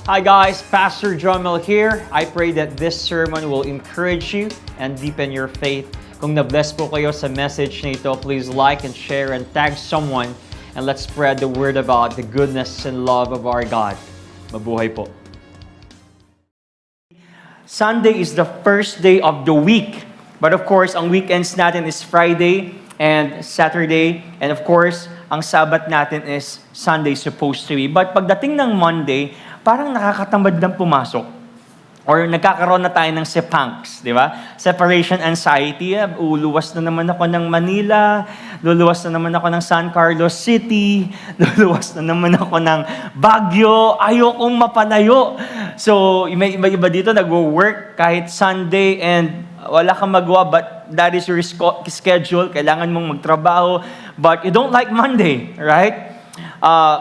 Hi guys, Pastor Jomel here. I pray that this sermon will encourage you and deepen your faith. Kung na-bless po kayo sa message na ito, please like and share and tag someone and let's spread the word about the goodness and love of our God. Mabuhay po. Sunday is the first day of the week. But of course, ang weekends natin is Friday and Saturday. And of course, ang Sabbath natin is Sunday supposed to be. But pagdating ng Monday, parang nakakatamad ng pumasok. Or nagkakaroon na tayo ng sepangs, di ba? Separation anxiety. Luluwas na naman ako ng Manila, luluwas na naman ako ng San Carlos City, luluwas na naman ako ng Baguio, ayokong mapalayo. So, may iba dito nag-work kahit Sunday and wala kang magawa, but that is your schedule. Kailangan mong magtrabaho, but you don't like Monday, right?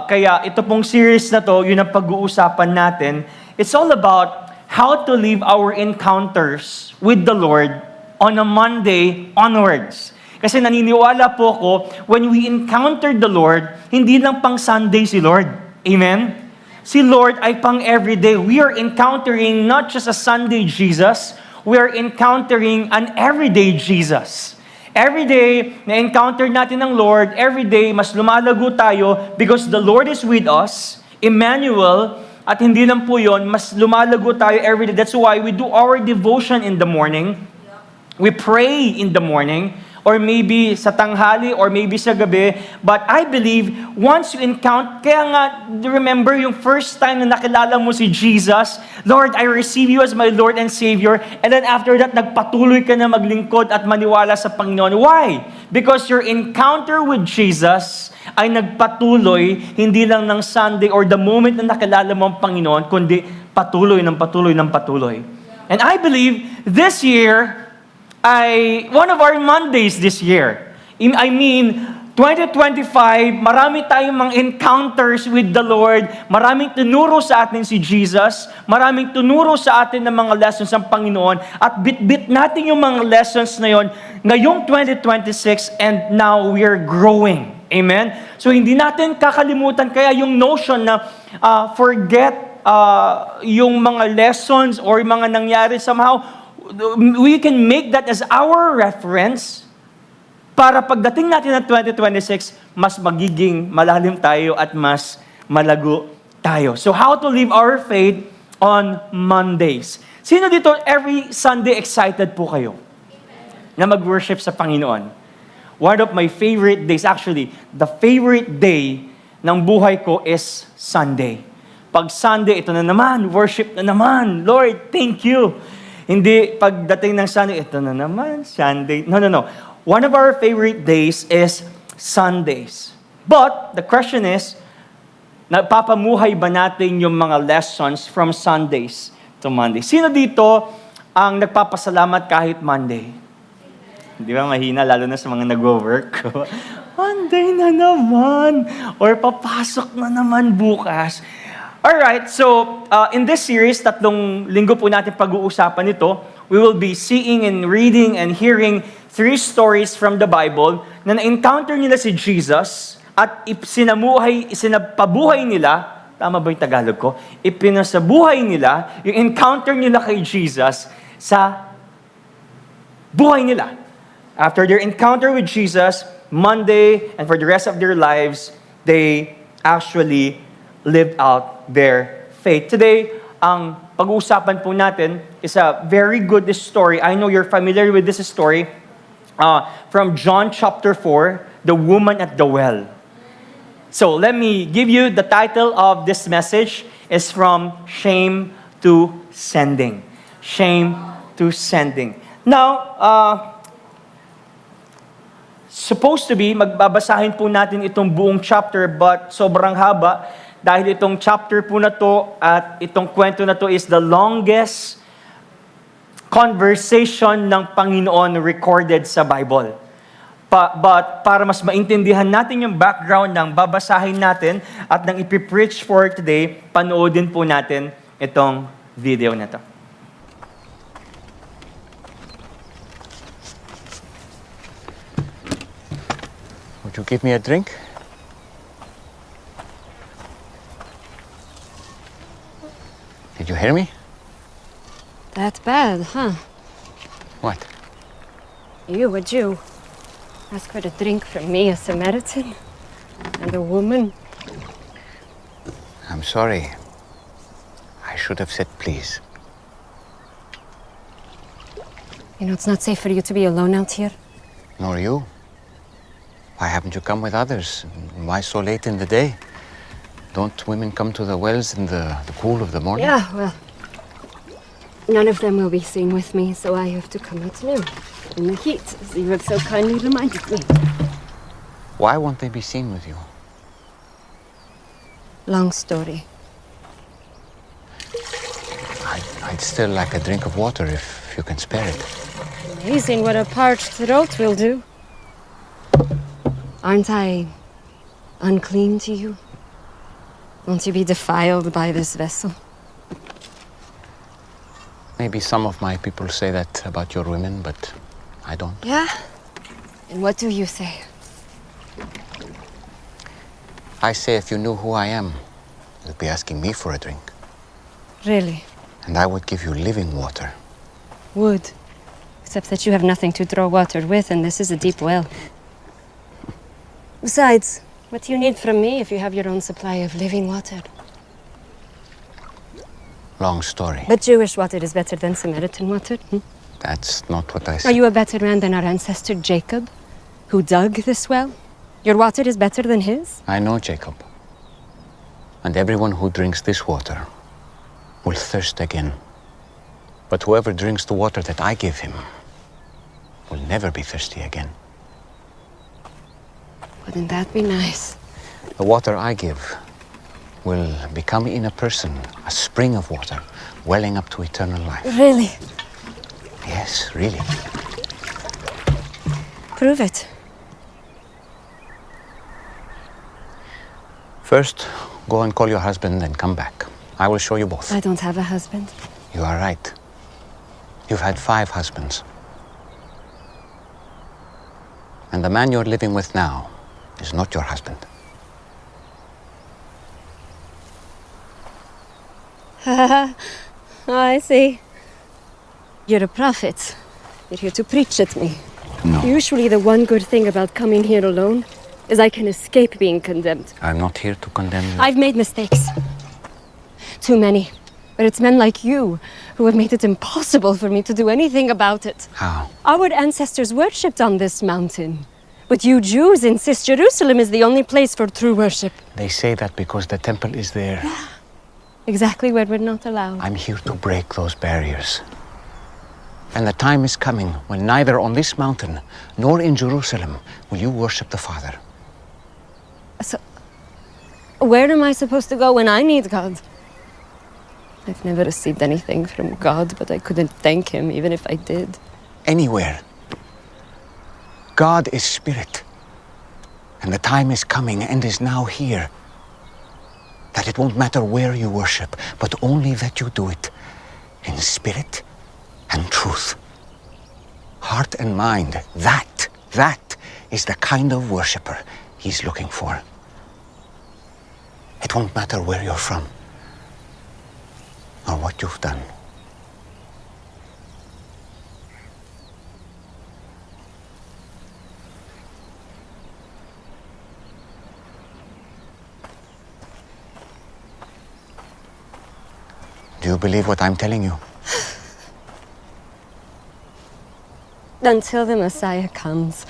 Kaya ito pong series na to, yun ang pag-uusapan natin. It's all about how to live our encounters with the Lord on a Monday onwards. Kasi naniniwala po ko, when we encounter the Lord, hindi lang pang Sunday si Lord. Amen? Si Lord ay pang everyday. We are encountering not just a Sunday Jesus, we are encountering an everyday Jesus. Every day, na-encounter natin ng Lord, every day, mas lumalago tayo because the Lord is with us, Emmanuel, at hindi lang po yun, mas lumalago tayo every day. That's why we do our devotion in the morning. We pray in the morning, or maybe sa tanghali, or maybe sa gabi. But I believe, once you encounter, kaya nga, remember yung first time na nakilala mo si Jesus, Lord, I receive you as my Lord and Savior. And then after that, nagpatuloy ka na maglingkod at maniwala sa Panginoon. Why? Because your encounter with Jesus ay nagpatuloy, hindi lang ng Sunday or the moment na nakilala mo ang Panginoon, kundi patuloy ng patuloy ng patuloy. And I believe, this year, one of our Mondays this year. I mean, 2025, marami tayong mga encounters with the Lord. Maraming tunuro sa atin si Jesus. Maraming tunuro sa atin ng mga lessons ng Panginoon. At bit-bit natin yung mga lessons na yon ngayong 2026 and now we are growing. Amen? So hindi natin kakalimutan kaya yung notion na forget yung mga lessons or mga nangyari somehow. We can make that as our reference para pagdating natin ng 2026, mas magiging malalim tayo at mas malago tayo. So how to live our faith on Mondays? Sino dito every Sunday excited po kayo na mag-worship sa Panginoon? One of my favorite days, actually, the favorite day ng buhay ko is Sunday. Pag Sunday, ito na naman, worship na naman. Lord, thank you. Hindi pagdating ng Sunday, ito na naman, Sunday. No. One of our favorite days is Sundays. But the question is, napapamuhay ba natin yung mga lessons from Sundays to Monday? Sino dito ang nagpapasalamat kahit Monday? Di ba mahina, lalo na sa mga nag-work? Monday na naman! Or papasok na naman bukas. Alright, so in this series, 3 linggo po natin pag-uusapan ito. We will be seeing and reading and hearing 3 stories from the Bible na na-encounter nila si Jesus at sinapabuhay nila, tama ba yung Tagalog ko? Ipinasabuhay nila, yung encounter nila kay Jesus sa buhay nila. After their encounter with Jesus, Monday and for the rest of their lives, they actually lived out their faith. Today, ang pag-uusapan po natin is a very good story. I know you're familiar with this story from John chapter 4, the woman at the well. So let me give you the title of this message is from Shame to Sending. Shame to Sending. Now, supposed to be, magbabasahin po natin itong buong chapter but sobrang haba. Dahil itong chapter po na to at itong kwento na to is the longest conversation ng Panginoon recorded sa Bible. But para mas maintindihan natin yung background ng babasahin natin at ng ipipreach for today, panoodin po natin itong video na to. Would you give me a drink? Did you hear me? That bad, huh? What? You, a Jew, ask for a drink from me, a Samaritan, and a woman. I'm sorry. I should have said please. You know, it's not safe for you to be alone out here. Nor you. Why haven't you come with others? Why so late in the day? Don't women come to the wells in the cool of the morning? Yeah, well, none of them will be seen with me, so I have to come out now, in the heat, as you have so kindly reminded me. Why won't they be seen with you? Long story. I'd still like a drink of water if you can spare it. Amazing what a parched throat will do. Aren't I unclean to you? Won't you be defiled by this vessel? Maybe some of my people say that about your women, but I don't. Yeah? And what do you say? I say if you knew who I am, you'd be asking me for a drink. Really? And I would give you living water. Would. Except that you have nothing to draw water with, and this is a deep well. Besides, what do you need from me if you have your own supply of living water? Long story. But Jewish water is better than Samaritan water. That's not what I Are said. you a better man than our ancestor Jacob, who dug this well? Your water is better than his? I know Jacob. And everyone who drinks this water will thirst again. But whoever drinks the water that I give him will never be thirsty again. Wouldn't that be nice? The water I give will become in a person a spring of water welling up to eternal life. Really? Yes, really. Prove it. First, go and call your husband and come back. I will show you both. I don't have a husband. You are right. You've had 5 husbands. And the man you're living with now is not your husband. Oh, I see. You're a prophet. You're here to preach at me. No. Usually the one good thing about coming here alone is I can escape being condemned. I'm not here to condemn you. I've made mistakes. Too many. But it's men like you who have made it impossible for me to do anything about it. How? Our ancestors worshipped on this mountain. But you Jews insist Jerusalem is the only place for true worship. They say that because the temple is there. Exactly where we're not allowed. I'm here to break those barriers. And the time is coming when neither on this mountain nor in Jerusalem will you worship the Father. So, where am I supposed to go when I need God? I've never received anything from God, but I couldn't thank him even if I did. Anywhere. God is spirit. And the time is coming and is now here that it won't matter where you worship, but only that you do it in spirit and truth. Heart and mind, that is the kind of worshiper he's looking for. It won't matter where you're from or what you've done. Do you believe what I'm telling you? Until the Messiah comes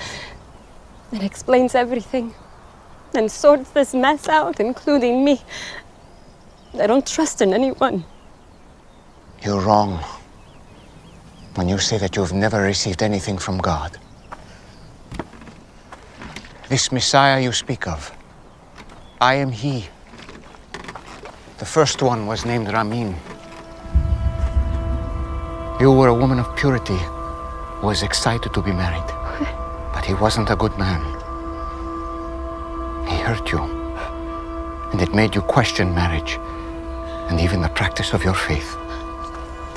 and explains everything and sorts this mess out, including me, I don't trust in anyone. You're wrong when you say that you've never received anything from God. This Messiah you speak of, I am he. The first one was named Ramin. You were a woman of purity who was excited to be married. But he wasn't a good man. He hurt you. And it made you question marriage and even the practice of your faith.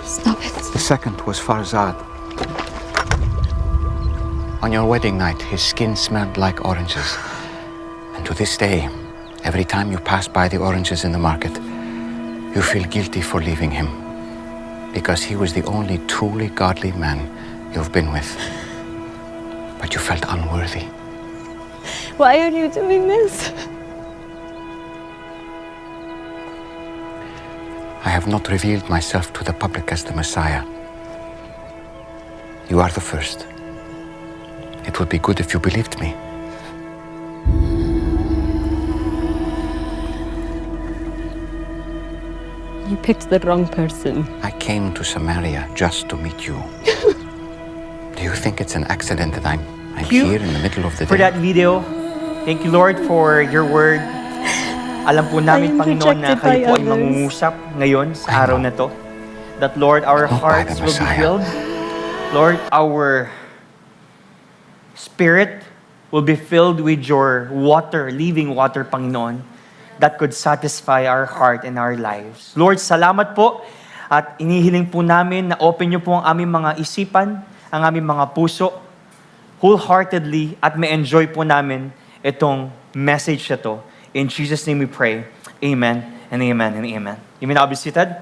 Stop it. The second was Farzad. On your wedding night, his skin smelled like You feel guilty for leaving him because he was the only truly godly man you've been with. But you felt unworthy. Why are you doing this? I have not revealed myself to the public as the Messiah. You are the first. It would be good if you believed me. You picked the wrong person. I came to Samaria just to meet you. Do you think it's an accident that I'm you here in the middle of the For day? that video, thank you, Lord, for your word. Alam po namin, I am Panginoon, na rejected by kayo po ay others. mangungusap ngayon I sa araw know. na to. That, Lord, our But not by hearts the will be Messiah. filled. Lord, our spirit will be filled with your water, living water, Panginoon, that could satisfy our heart and our lives. Lord, salamat po at inihiling po namin na open niyo po ang aming mga isipan, ang aming mga puso, wholeheartedly at may enjoy po namin itong message na to. In Jesus' name we pray. Amen and amen and amen. You may now be seated.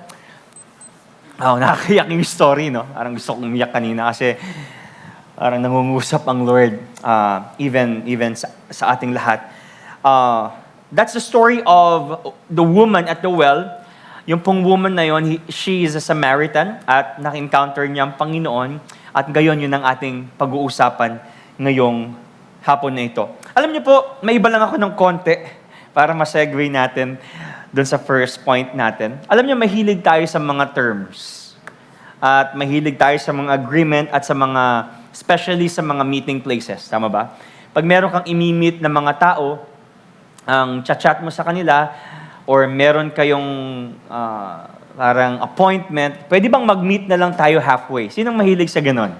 Oh, nakakayak yung story, no? Parang gusto kong umiyak kanina kasi parang nangungusap ang Lord even sa ating lahat. That's the story of the woman at the well. Yung pong woman na yon, she is a Samaritan at naka-encounter niya ang Panginoon at gayon yun ang ating pag-uusapan ngayong hapon na ito. Alam niyo po, may iba lang ako ng konti para ma-segue natin doon sa first point natin. Alam niyo, mahilig tayo sa mga terms at mahilig tayo sa mga agreement at sa mga, especially sa mga meeting places. Tama ba? Pag meron kang imi-meet na mga tao, ang chat mo sa kanila or meron kayong parang appointment, pwede bang mag-meet na lang tayo halfway? Sinong mahilig sa ganon?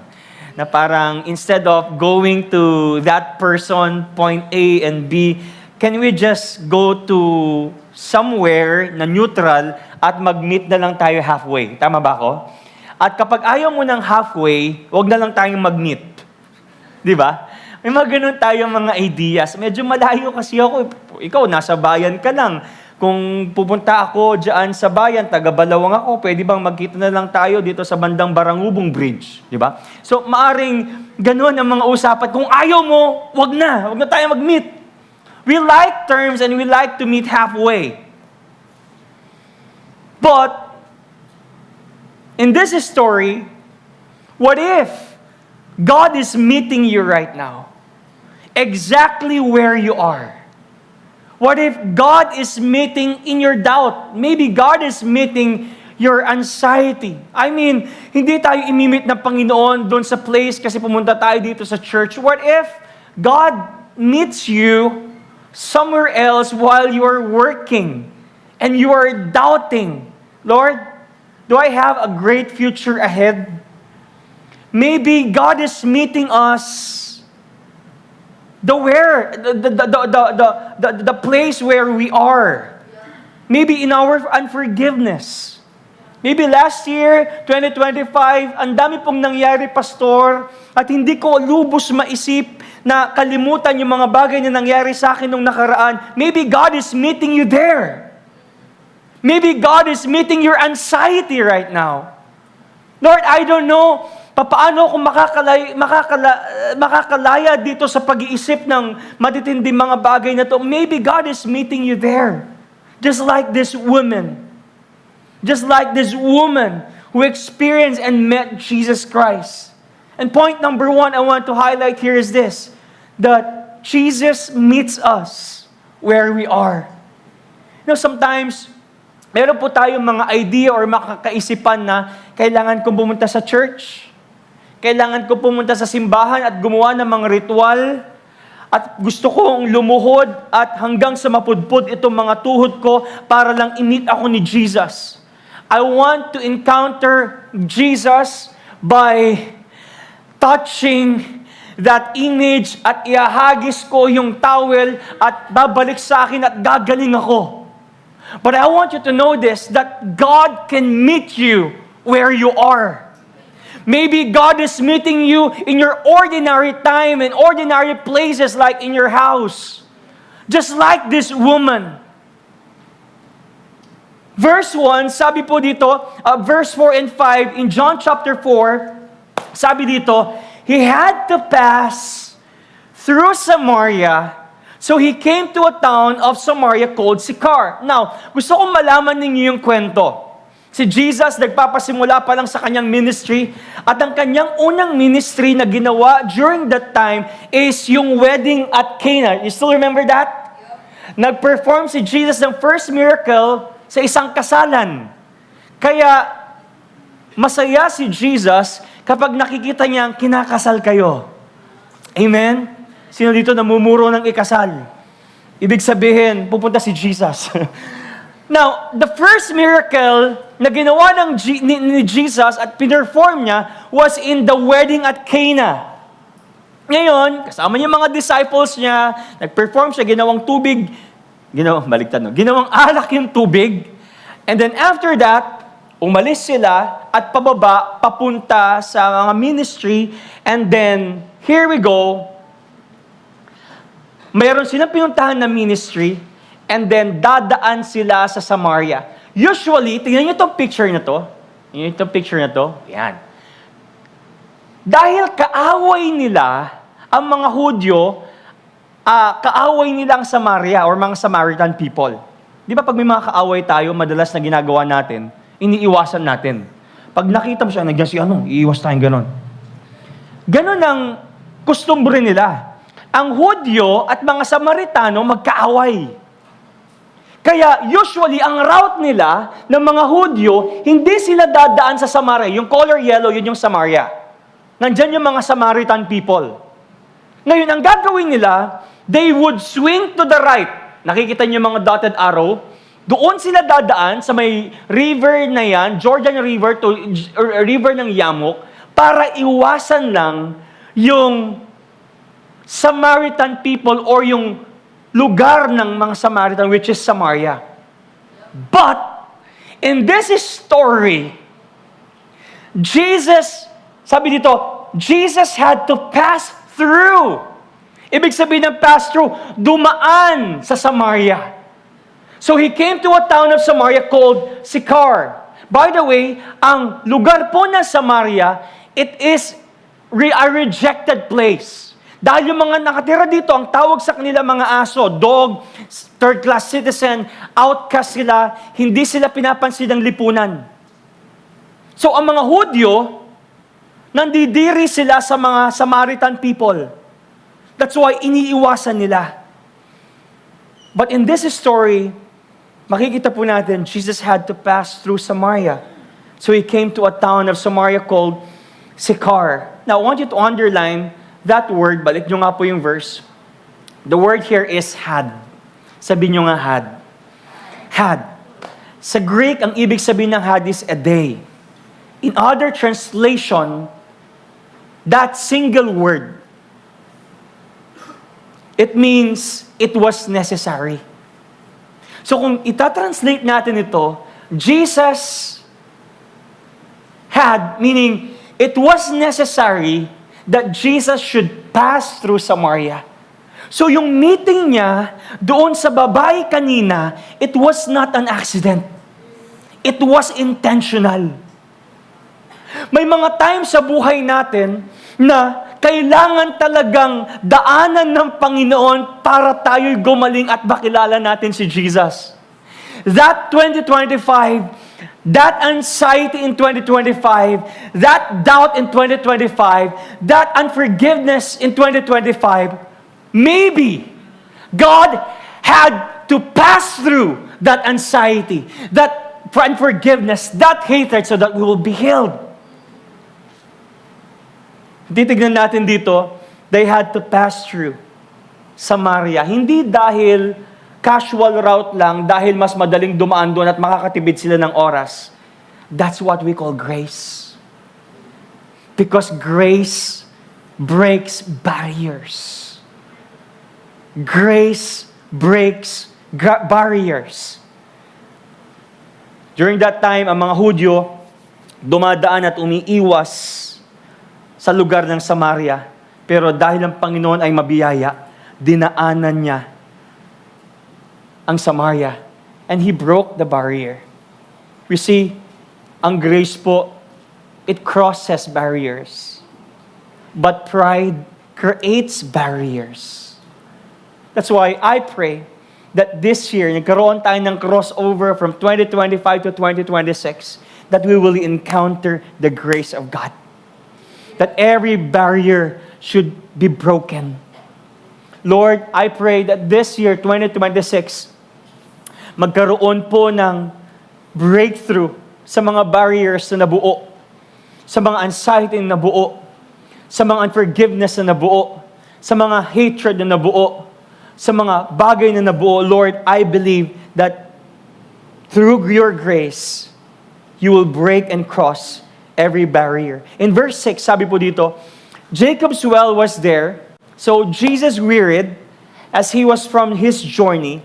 Na parang instead of going to that person, point A and B, can we just go to somewhere na neutral at mag-meet na lang tayo halfway? Tama ba ako? At kapag ayaw mo ng halfway, wag na lang tayong mag-meet. Di ba? May mga ganun tayong mga ideas. Medyo malayo kasi ako. Ikaw, nasa bayan ka lang. Kung pupunta ako dyan sa bayan, taga Balawang ako, pwede bang magkita na lang tayo dito sa bandang Barangubong Bridge? Di ba? So, maaring ganun ang mga usapan. Kung ayaw mo, wag na tayo mag-meet. We like terms and we like to meet halfway. But, in this story, what if God is meeting you right now? Exactly where you are. What if God is meeting in your doubt? Maybe God is meeting your anxiety. I mean, hindi tayo imimit ng Panginoon doon sa place kasi pumunta tayo dito sa church. What if God meets you somewhere else while you are working and you are doubting, Lord, do I have a great future ahead? Maybe God is meeting us the place where we are. Maybe in our unforgiveness. Maybe last year, 2025, ang dami pong nangyari, Pastor, at hindi ko lubos maisip na kalimutan yung mga bagay na nangyari sa akin nung nakaraan. Maybe God is meeting you there. Maybe God is meeting your anxiety right now. Lord, I don't know paano ako makakalaya dito sa pag-iisip ng matitinding mga bagay na to. Maybe God is meeting you there. Just like this woman. Just like this woman who experienced and met Jesus Christ. And point number 1 I want to highlight here is this. That Jesus meets us where we are. You know, sometimes, meron po tayong mga idea or makakaisipan na kailangan kong pumunta sa church. Kailangan ko pumunta sa simbahan at gumawa ng mga ritual at gusto kong lumuhod at hanggang sa mapudpud itong mga tuhod ko para lang i-meet ako ni Jesus. I want to encounter Jesus by touching that image at ihahagis ko yung towel at babalik sa akin at gagaling ako. But I want you to know this, that God can meet you where you are. Maybe God is meeting you in your ordinary time, in ordinary places like in your house. Just like this woman. Verse 1, sabi po dito, verse 4 and 5, in John chapter 4, sabi dito, He had to pass through Samaria, so He came to a town of Samaria called Sychar. Now, gusto kong malaman ninyo yung kwento. Si Jesus, nagpapasimula pa lang sa kanyang ministry, at ang kanyang unang ministry na ginawa during that time is yung wedding at Cana. You still remember that? Nag-perform si Jesus ng first miracle sa isang kasalan. Kaya, masaya si Jesus kapag nakikita niyang kinakasal kayo. Amen? Sino dito namumuro ng ikasal? Ibig sabihin, pupunta si Jesus. Now, the first miracle na ginawa ni Jesus at pinerform niya was in the wedding at Cana. Ngayon, kasama niya mga disciples niya, nag-perform siya, ginawang tubig, ginawang alak yung tubig. And then after that, umalis sila at pababa, papunta sa mga ministry. And then, here we go. Mayroon silang pinuntahan na ministry, and then dadaan sila sa Samaria. Usually, tingnan niyo itong picture na to. Tingnan niyo itong picture na to. Yan. Dahil kaaway nila, ang mga Hudyo, kaaway nila ang Samaria or mga Samaritan people. Di ba pag may mga kaaway tayo, madalas na ginagawa natin, iniiwasan natin. Pag nakita mo siya, nagyan si iiwas tayong ganon. Ganon ang kustumbre nila. Ang Hudyo at mga Samaritano magkaaway. Kaya usually, ang route nila ng mga Hudyo, hindi sila dadaan sa Samaria. Yung color yellow, yun yung Samaria. Nandyan yung mga Samaritan people. Ngayon, ang gagawin nila, they would swing to the right. Nakikita niyo yung mga dotted arrow. Doon sila dadaan sa may river na yan, Jordan River to river ng Yamok, para iwasan lang yung Samaritan people or yung lugar ng mga Samaritan, which is Samaria. But, in this story, sabi dito, Jesus had to pass through. Ibig sabihin ng pass through, dumaan sa Samaria. So he came to a town of Samaria called Sychar. By the way, ang lugar po ng Samaria, it is a rejected place. Dahil yung mga nakatira dito, ang tawag sa kanila mga aso, dog, third-class citizen, outcast sila, hindi sila pinapansin ng lipunan. So ang mga Hudyo, nandidiri sila sa mga Samaritan people. That's why iniiwasan nila. But in this story, makikita po natin, Jesus had to pass through Samaria. So he came to a town of Samaria called Sychar. Now, I want you to underline that word, balik nyo nga po yung verse. The word here is had. Sabihin nyo nga had. Had. Sa Greek, ang ibig sabihin ng had is a day. In other translation, that single word, it means it was necessary. So kung itatranslate natin ito, Jesus had, meaning it was necessary that Jesus should pass through Samaria. So yung meeting niya doon sa babae kanina, it was not an accident. It was intentional. May mga times sa buhay natin na kailangan talagang daanan ng Panginoon para tayo'y gumaling at makilala natin si Jesus. That 2025, that anxiety in 2025, that doubt in 2025, that unforgiveness in 2025, maybe God had to pass through that anxiety, that unforgiveness, that hatred so that we will be healed. Titignan natin dito, they had to pass through Samaria. Hindi dahil casual route lang, dahil mas madaling dumaan doon at makakatibid sila ng oras. That's what we call grace. Because grace breaks barriers. Grace breaks barriers. During that time, ang mga Hudyo dumadaan at umiiwas sa lugar ng Samaria. Pero dahil ang Panginoon ay mabiyaya, dinaanan niya ang Samaria. And He broke the barrier. We see, ang grace po, it crosses barriers. But pride creates barriers. That's why I pray that this year, nagkaroon tayo ng crossover from 2025 to 2026, that we will encounter the grace of God. That every barrier should be broken. Lord, I pray that this year, 2026, magkaroon po ng breakthrough sa mga barriers na nabuo, sa mga anxiety na nabuo, sa mga unforgiveness na nabuo, sa mga hatred na nabuo, sa mga bagay na nabuo. Lord, I believe that through your grace, you will break and cross every barrier. In verse 6, sabi po dito, Jacob's well was there, so Jesus wearied as he was from his journey,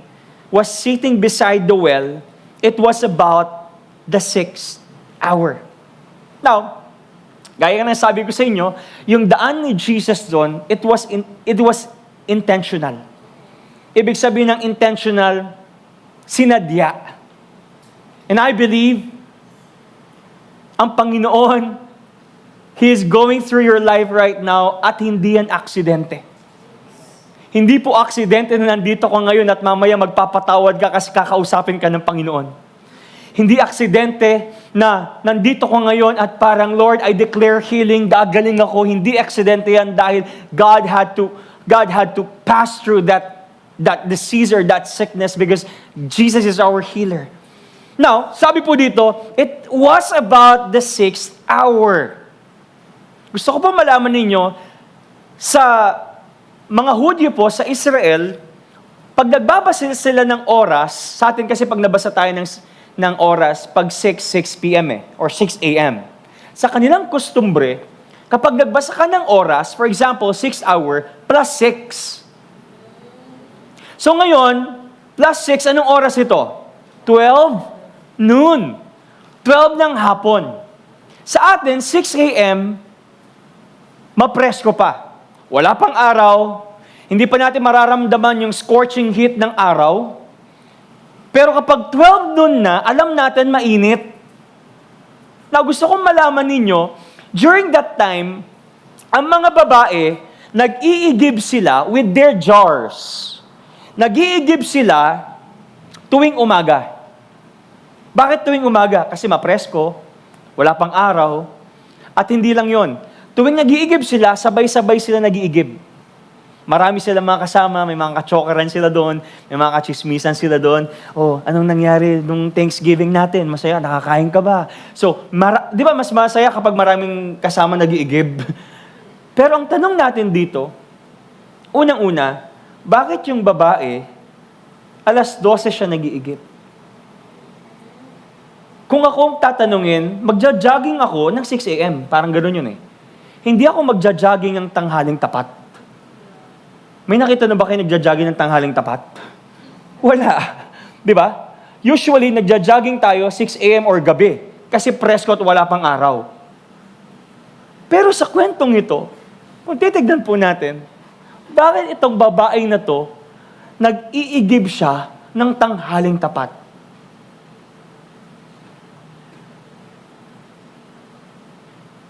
was sitting beside the well. It was about the 6th hour. Now, gaya ng sabi ko sa inyo, yung daan ni Jesus doon, it was intentional. Ibig sabihin ng intentional, sinadya. And I believe, ang Panginoon, He is going through your life right now at hindi yan aksidente. Hindi po aksidente na nandito ka ngayon at mamaya magpapatawad ka kasi kakausapin ka ng Panginoon. Hindi aksidente na nandito ka ngayon at parang, Lord, I declare healing, gagaling ako. Hindi aksidente yan dahil God had to pass through that disease or that sickness because Jesus is our healer. Now, sabi po dito, it was about the 6th hour. Gusto ko po malaman ninyo, sa mga Hudyo po, sa Israel, pag nagbabasa sila ng oras, sa atin kasi pag nabasa tayo ng oras, pag 6 p.m. Or 6 a.m. Sa kanilang kostumbre, kapag nagbasa ka ng oras, for example, 6 hour, plus 6. So ngayon, plus 6, anong oras ito? 12 noon. 12 ng hapon. Sa atin, 6 a.m., mapresko pa. Wala pang araw. Hindi pa natin mararamdaman yung scorching heat ng araw. Pero kapag 12 noon na, alam natin mainit. Now, gusto kong malaman ninyo, during that time, ang mga babae, nag-iigib sila with their jars. Nag-iigib sila tuwing umaga. Bakit tuwing umaga? Kasi mapresko, wala pang araw, at hindi lang yon. Tuwing nag-iigib sila, sabay-sabay sila nag-iigib. Marami silang mga kasama, may mga kachokaran sila doon, may mga kachismisan sila doon. Oh, anong nangyari nung Thanksgiving natin? Masaya, nakakain ka ba? So, di ba mas masaya kapag maraming kasama nag-iigib? Pero ang tanong natin dito, unang-una, bakit yung babae, alas 12 siya nag-iigib? Kung ako tatanungin, magja-jogging ako ng 6 a.m. Parang gano'n yun eh. Hindi ako magja-jogging ng tanghaling tapat. May nakita na ba kayo nagja-jogging ng tanghaling tapat? Wala. Di ba? Usually, nagja-jogging tayo 6 a.m. or gabi. Kasi presko at wala pang araw. Pero sa kwentong ito, kung titignan po natin, bakit itong babae na to, nag-iigib siya ng tanghaling tapat?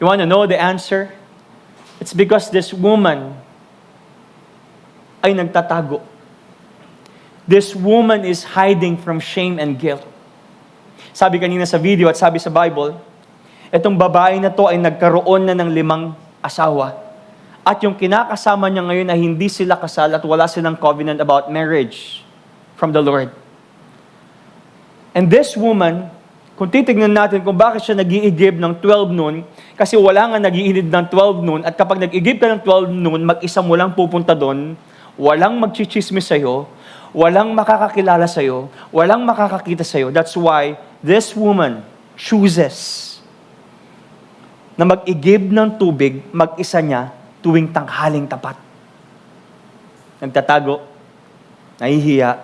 You want to know the answer? It's because this woman ay nagtatago. This woman is hiding from shame and guilt. Sabi kanina sa video at sabi sa Bible, itong babae na to ay nagkaroon na ng 5 asawa. At yung kinakasama niya ngayon ay hindi sila kasal at wala silang covenant about marriage from the Lord. And this woman, kung titignan natin kung bakit siya nag-iigib ng 12 noon, kasi wala nga nag-iinid ng 12 noon, at kapag nag-igib ka ng 12 noon, mag-isa mo lang pupunta doon, walang magchichismis sa'yo, walang makakakilala sa'yo, walang makakakita sa'yo. That's why this woman chooses na mag-igib ng tubig, mag-isa niya, tuwing tanghaling tapat. Nagtatago, nahihiya,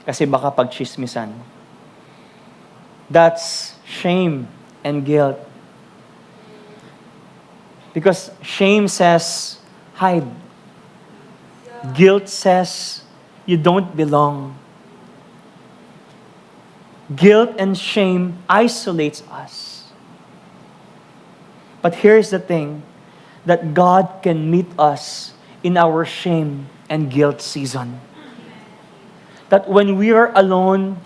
kasi baka pagchismisan. That's shame and guilt. Because shame says, hide. Guilt says, you don't belong. Guilt and shame isolates us. But here's the thing, that God can meet us in our shame and guilt season. That when we are alone,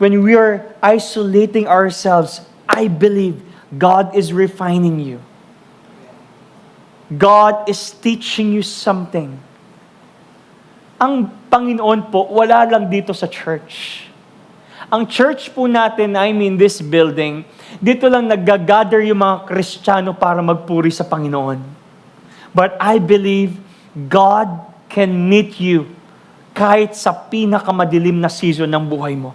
when we are isolating ourselves, I believe God is refining you. God is teaching you something. Ang Panginoon po, wala lang dito sa church. Ang church po natin, this building, dito lang nag-gather yung mga Kristiyano para magpuri sa Panginoon. But I believe God can meet you kahit sa pinakamadilim na season ng buhay mo.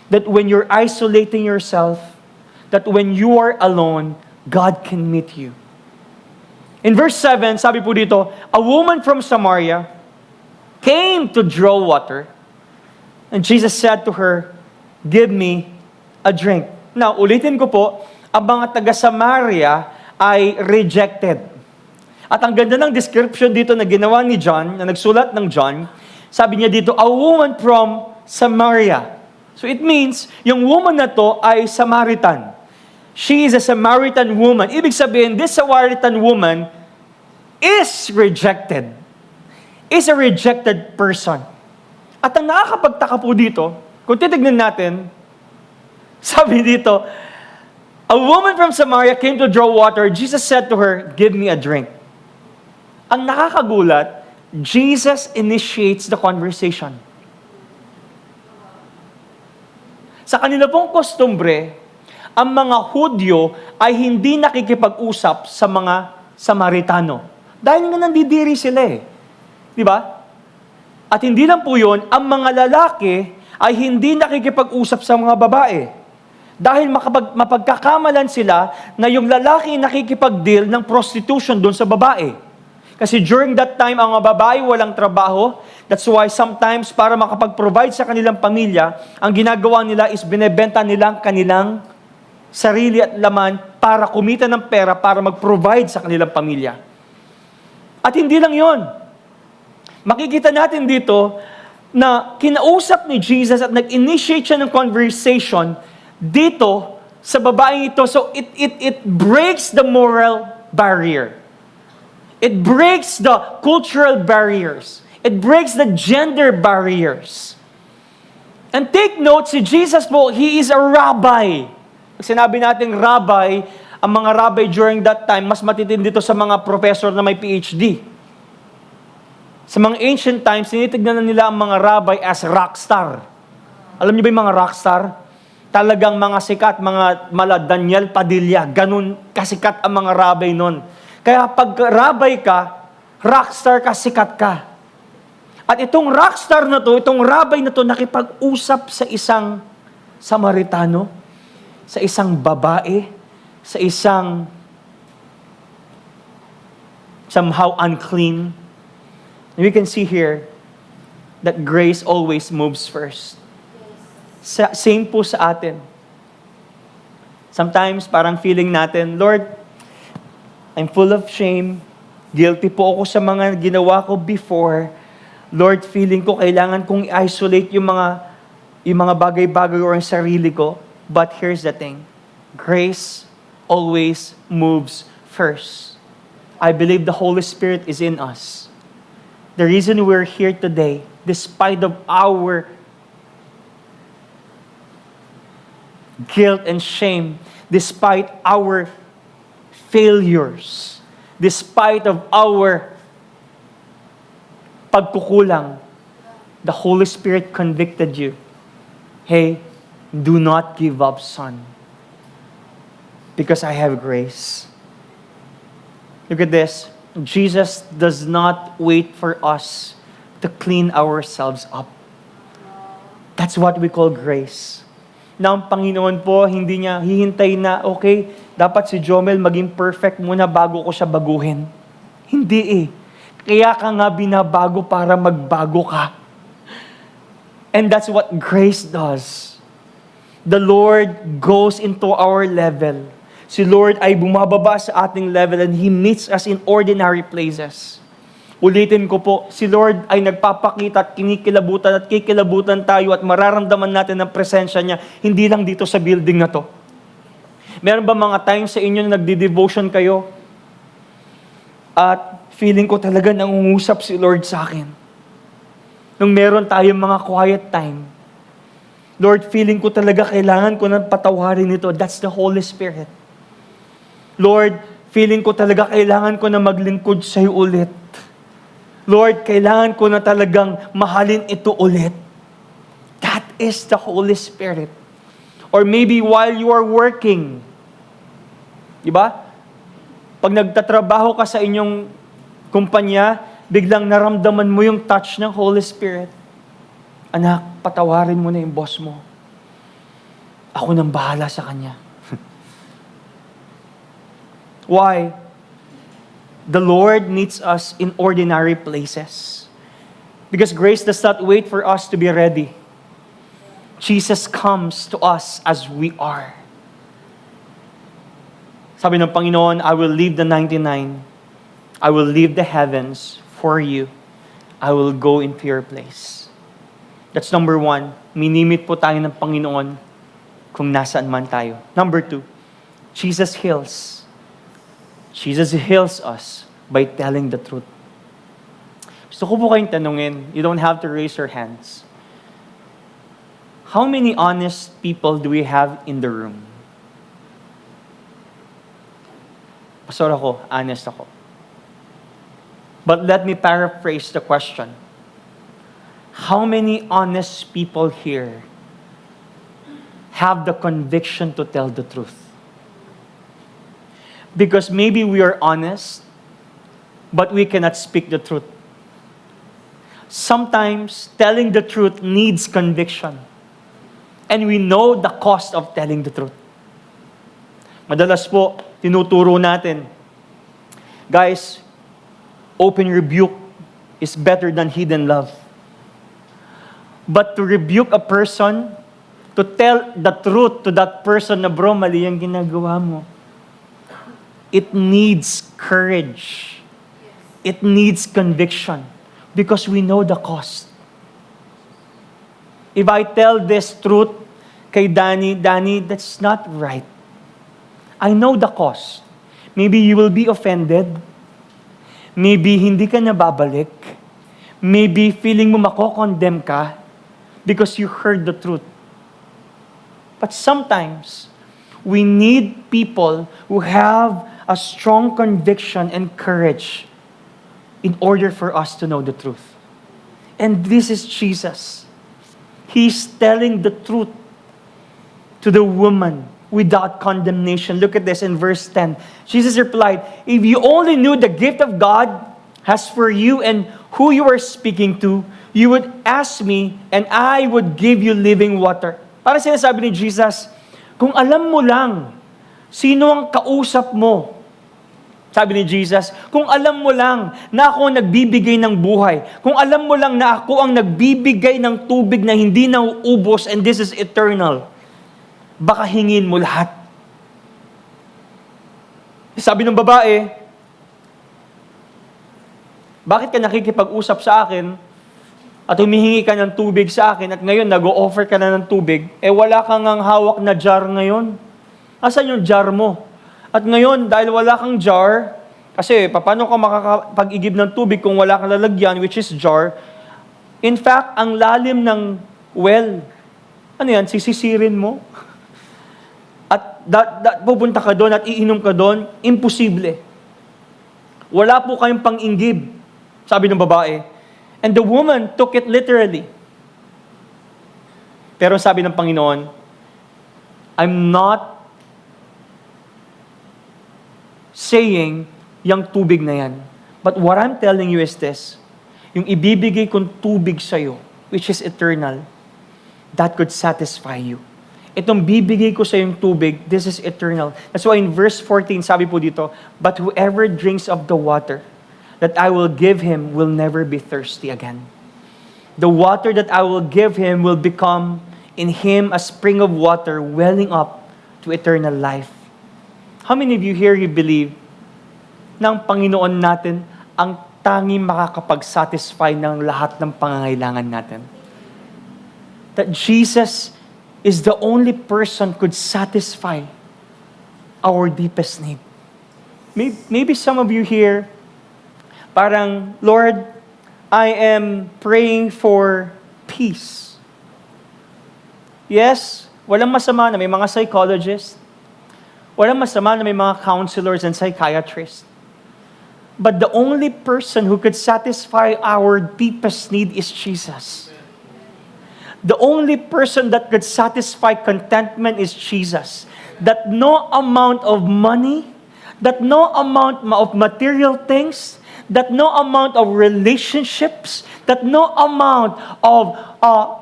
That when you're isolating yourself, that when you are alone, God can meet you. In verse 7, sabi po dito, a woman from Samaria came to draw water, and Jesus said to her, "Give me a drink." Now, ulitin ko po, ang mga taga-Samaria ay rejected. At ang ganda ng description dito na ginawa ni John, na nagsulat ng John, sabi niya dito, a woman from Samaria. So it means, yung woman na to ay Samaritan. She is a Samaritan woman. Ibig sabihin, this Samaritan woman is rejected. Is a rejected person. At ang nakakapagtaka po dito, kung titignan natin, sabi dito, a woman from Samaria came to draw water. Jesus said to her, "Give me a drink." Ang nakakagulat, Jesus initiates the conversation. Sa kanila pong kostumbre, ang mga Hudyo ay hindi nakikipag-usap sa mga Samaritano. Dahil nga nandidiri sila eh. Di ba? At hindi lang po yun, ang mga lalaki ay hindi nakikipag-usap sa mga babae. Dahil mapagkakamalan sila na yung lalaki nakikipag-deal ng prostitution doon sa babae. Kasi during that time, ang mga babae walang trabaho. That's why sometimes para makapag-provide sa kanilang pamilya, ang ginagawa nila is binebenta nila ang kanilang sarili at laman para kumita ng pera para mag-provide sa kanilang pamilya. At hindi lang yon. Makikita natin dito na kinausap ni Jesus at nag-initiate siya ng conversation dito sa babaeng ito. So it breaks the moral barrier. It breaks the cultural barriers. It breaks the gender barriers. And take note, si Jesus po, He is a rabbi. Pag sinabi natin rabbi, ang mga rabbi during that time, mas matitindi dito sa mga professor na may PhD. Sa mga ancient times, tinitignan na nila ang mga rabbi as rockstar. Alam niyo ba yung mga rockstar? Talagang mga sikat, mga mala Daniel Padilla, ganun kasikat ang mga rabbi nun. Kaya pag rabbi ka, rockstar ka, sikat ka. At itong rockstar na to, itong rabbi na to, nakipag-usap sa isang Samaritano, sa isang babae, sa isang somehow unclean. And we can see here that grace always moves first. Same po sa atin. Sometimes parang feeling natin, Lord, I'm full of shame. Guilty po ako sa mga ginawa ko before. Lord, feeling ko kailangan kong i-isolate yung mga bagay-bagay or ang sarili ko. But here's the thing. Grace always moves first. I believe the Holy Spirit is in us. The reason we're here today, despite of our guilt and shame, despite our failures, despite of our pagkukulang, the Holy Spirit convicted you. Hey, do not give up, son. Because I have grace. Look at this. Jesus does not wait for us to clean ourselves up. That's what we call grace. Na ang Panginoon po, hindi niya hihintay na, okay, dapat si Jomel maging perfect muna bago ko siya baguhin. Hindi eh. Kaya ka nga binabago para magbago ka. And that's what grace does. The Lord goes into our level. Si Lord ay bumababa sa ating level and He meets us in ordinary places. Ulitin ko po, si Lord ay nagpapakita at kikilabutan tayo at mararamdaman natin ang presensya niya, hindi lang dito sa building na to. Meron ba mga times sa inyo na nagdi-devotion kayo at feeling ko talaga nangungusap si Lord sa akin? Nung meron tayong mga quiet time, Lord, feeling ko talaga kailangan ko nang patawarin ito. That's the Holy Spirit. Lord, feeling ko talaga kailangan ko na maglingkod sa iyo ulit. Lord, kailangan ko na talagang mahalin ito ulit. That is the Holy Spirit. Or maybe while you are working, di ba? Pag nagtatrabaho ka sa inyong kumpanya, biglang naramdaman mo yung touch ng Holy Spirit. Anak, patawarin mo na yung boss mo. Ako nang bahala sa kanya. Why? The Lord meets us in ordinary places. Because grace does not wait for us to be ready. Jesus comes to us as we are. Sabi ng Panginoon, I will leave the 99. I will leave the heavens for you. I will go into your place. That's number 1. Minimit po tayo ng Panginoon kung nasaan man tayo. Number 2, Jesus heals. Jesus heals us by telling the truth. Gusto ko po kayong tanungin, you don't have to raise your hands. How many honest people do we have in the room? Pastor ako, honest ako. But let me paraphrase the question. How many honest people here have the conviction to tell the truth? Because maybe we are honest, but we cannot speak the truth. Sometimes, telling the truth needs conviction. And we know the cost of telling the truth. Madalas po, tinuturo natin, guys, open rebuke is better than hidden love. But to rebuke a person, to tell the truth to that person na bro, mali yung ginagawa mo, it needs courage. It needs conviction because we know the cost. If I tell this truth kay Danny, that's not right. I know the cost. Maybe you will be offended. Maybe hindi ka na babalik. Maybe feeling mo mako-condemn ka because you heard the truth. But sometimes, we need people who have a strong conviction and courage in order for us to know the truth. And this is Jesus. He's telling the truth to the woman without condemnation. Look at this in verse 10. Jesus replied, if you only knew the gift of God has for you and who you are speaking to, you would ask me and I would give you living water. Para sinasabi ni Jesus, kung alam mo lang sino ang kausap mo, sabi ni Jesus, kung alam mo lang na ako ang nagbibigay ng buhay, kung alam mo lang na ako ang nagbibigay ng tubig na hindi nauubos and this is eternal, baka hingin mo lahat. Sabi ng babae, bakit ka nakikipag-usap sa akin at humihingi ka ng tubig sa akin at ngayon nag-o-offer ka na ng tubig, wala kang ang hawak na jar ngayon. Asan yung jar mo? At ngayon, dahil wala kang jar, kasi paano ka makakapag-igib ng tubig kung wala kang lalagyan, which is jar, in fact, ang lalim ng well, ano yan, sisisirin mo? At pupunta ka doon at iinom ka doon, imposible. Wala po kayong pang-inggib, sabi ng babae. And the woman took it literally. Pero sabi ng Panginoon, I'm not saying yung tubig na yan. But what I'm telling you is this, yung ibibigay kong tubig sa'yo, which is eternal, that could satisfy you. Itong bibigay ko sa yung tubig, this is eternal. That's why in verse 14, sabi po dito, but whoever drinks of the water that I will give him will never be thirsty again. The water that I will give him will become in him a spring of water welling up to eternal life. How many of you here you believe na ang Panginoon natin ang tanging makakapag-satisfy ng lahat ng pangangailangan natin. That Jesus is the only person could satisfy our deepest need. Maybe some of you here, parang, Lord, I am praying for peace. Yes, walang masama na may mga psychologists. Walang masama na may mga counselors and psychiatrists. But the only person who could satisfy our deepest need is Jesus. The only person that could satisfy contentment is Jesus. That no amount of money, that no amount of material things, that no amount of relationships, that no amount of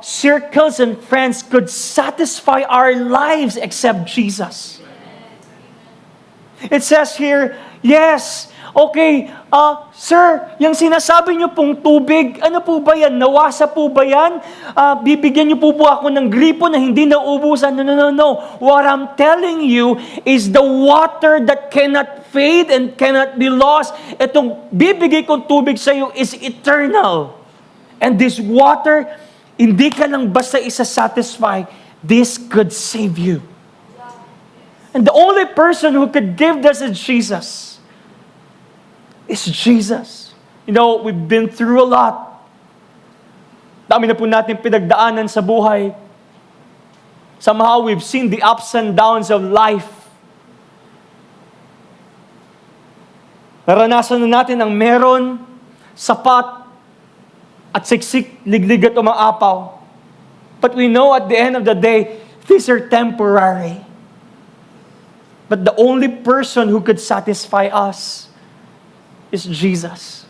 circles and friends could satisfy our lives except Jesus. It says here, yes, okay, sir, yung sinasabi niyo pong tubig, ano po ba yan? Nawasa po ba yan? Bibigyan niyo po ako ng gripo na hindi nauubusan? No. What I'm telling you is the water that cannot fade and cannot be lost. Itong bibigay kong tubig sa iyo is eternal. And this water, hindi ka lang basta isa-satisfy. This could save you. And the only person who could give this is Jesus. It's Jesus. You know, we've been through a lot. Dami na po natin pinagdaanan sa buhay. Somehow we've seen the ups and downs of life. Naranasan na natin ang meron, sapat, at siksik, liglig at umaapaw. But we know at the end of the day, these are temporary. But the only person who could satisfy us is Jesus.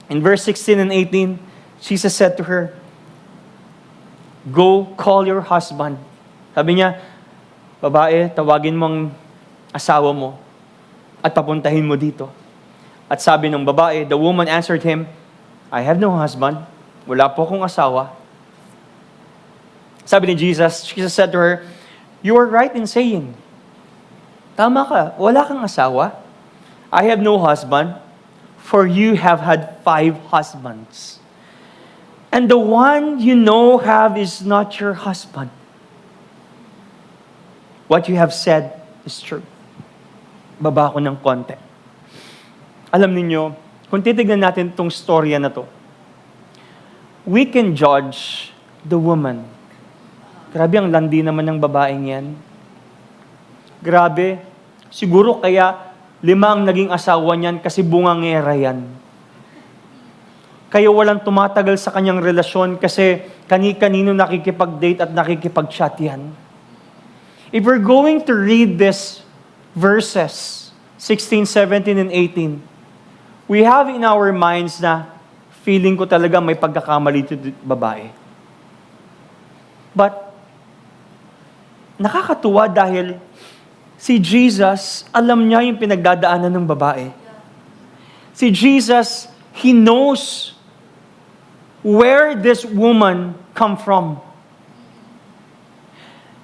In verse 16 and 18, Jesus said to her, "Go call your husband." Sabi niya, "Babae, tawagin mo ang asawa mo at papuntahin mo dito." At sabi ng babae, the woman answered him, "I have no husband." Wala po akong asawa. Sabi ni Jesus said to her, "You are right in saying, tama ka, wala kang asawa. I have no husband, for you have had 5 husbands. And the one you know have is not your husband. What you have said is true." Baba ko ng konti. Alam ninyo, kung titignan natin itong storya na to, we can judge the woman. Grabe, ang landi naman ng babaeng yan. Grabe, siguro kaya 5 ang naging asawa niyan kasi bungangera yan. Kaya walang tumatagal sa kanyang relasyon kasi kani-kanino nakikipag-date at nakikipag-chat yan. If we're going to read this verses 16, 17, and 18, we have in our minds na feeling ko talaga may pagkakamali ito babae. But nakakatuwa dahil si Jesus, alam niya yung pinagdadaanan ng babae. Si Jesus, He knows where this woman come from.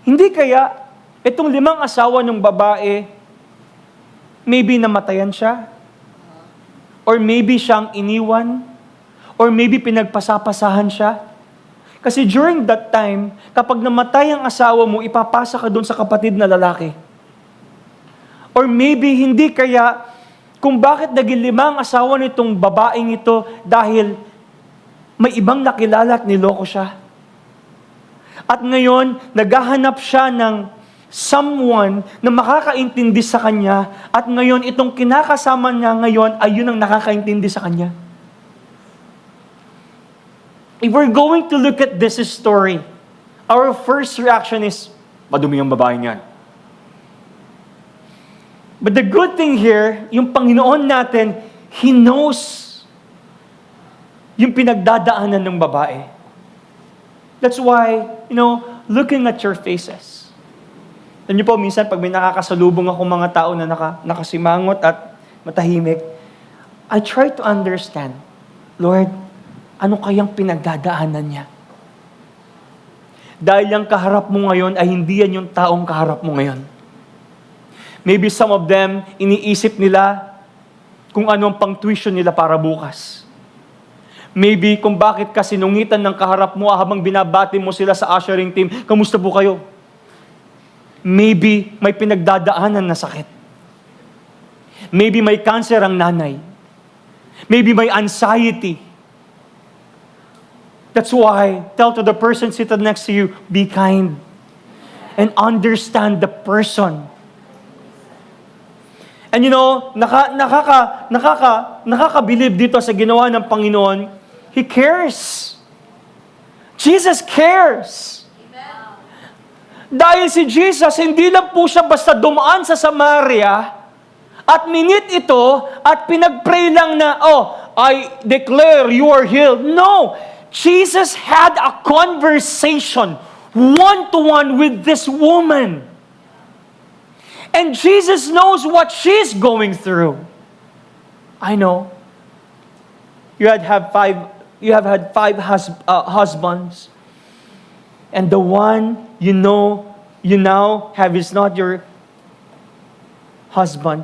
Hindi kaya itong 5 asawa ng babae, maybe namatayan siya, or maybe siyang iniwan, or maybe pinagpasapasahan siya. Kasi during that time, kapag namatay ang asawa mo, ipapasa ka doon sa kapatid na lalaki. Or maybe hindi kaya kung bakit naging 5 ang asawa nitong babaeng ito dahil may ibang nakilala at niloko siya. At ngayon, naghahanap siya ng someone na makakaintindi sa kanya at ngayon itong kinakasama niya ngayon ay yun ang nakakaintindi sa kanya. If we're going to look at this story, our first reaction is, madumi ang babae niyan. But the good thing here, yung Panginoon natin, He knows yung pinagdadaanan ng babae. That's why, looking at your faces. Alam niyo po, minsan pag may nakakasalubong ako mga tao na nakasimangot at matahimik, I try to understand, Lord, ano kayang pinagdadaanan niya? Dahil yung kaharap mo ngayon ay hindi yan yung taong kaharap mo ngayon. Maybe some of them, iniisip nila, kung anong pang-tuition nila para bukas. Maybe kung bakit ka sinungitan ng kaharap mo habang binabati mo sila sa ushering team, kamusta po kayo? Maybe may pinagdadaanan na sakit. Maybe may cancer ang nanay. Maybe may anxiety. That's why, tell to the person seated next to you, be kind and understand the person. And you know, nakakabilib dito sa ginawa ng Panginoon. He cares. Jesus cares. Dahil si Jesus, hindi lang po siya basta dumaan sa Samaria at minute ito at pinag-pray lang na, I declare you are healed. No! Jesus had a conversation one-to-one with this woman. And Jesus knows what she's going through. I know. You have had five husbands. And the one you now have is not your husband.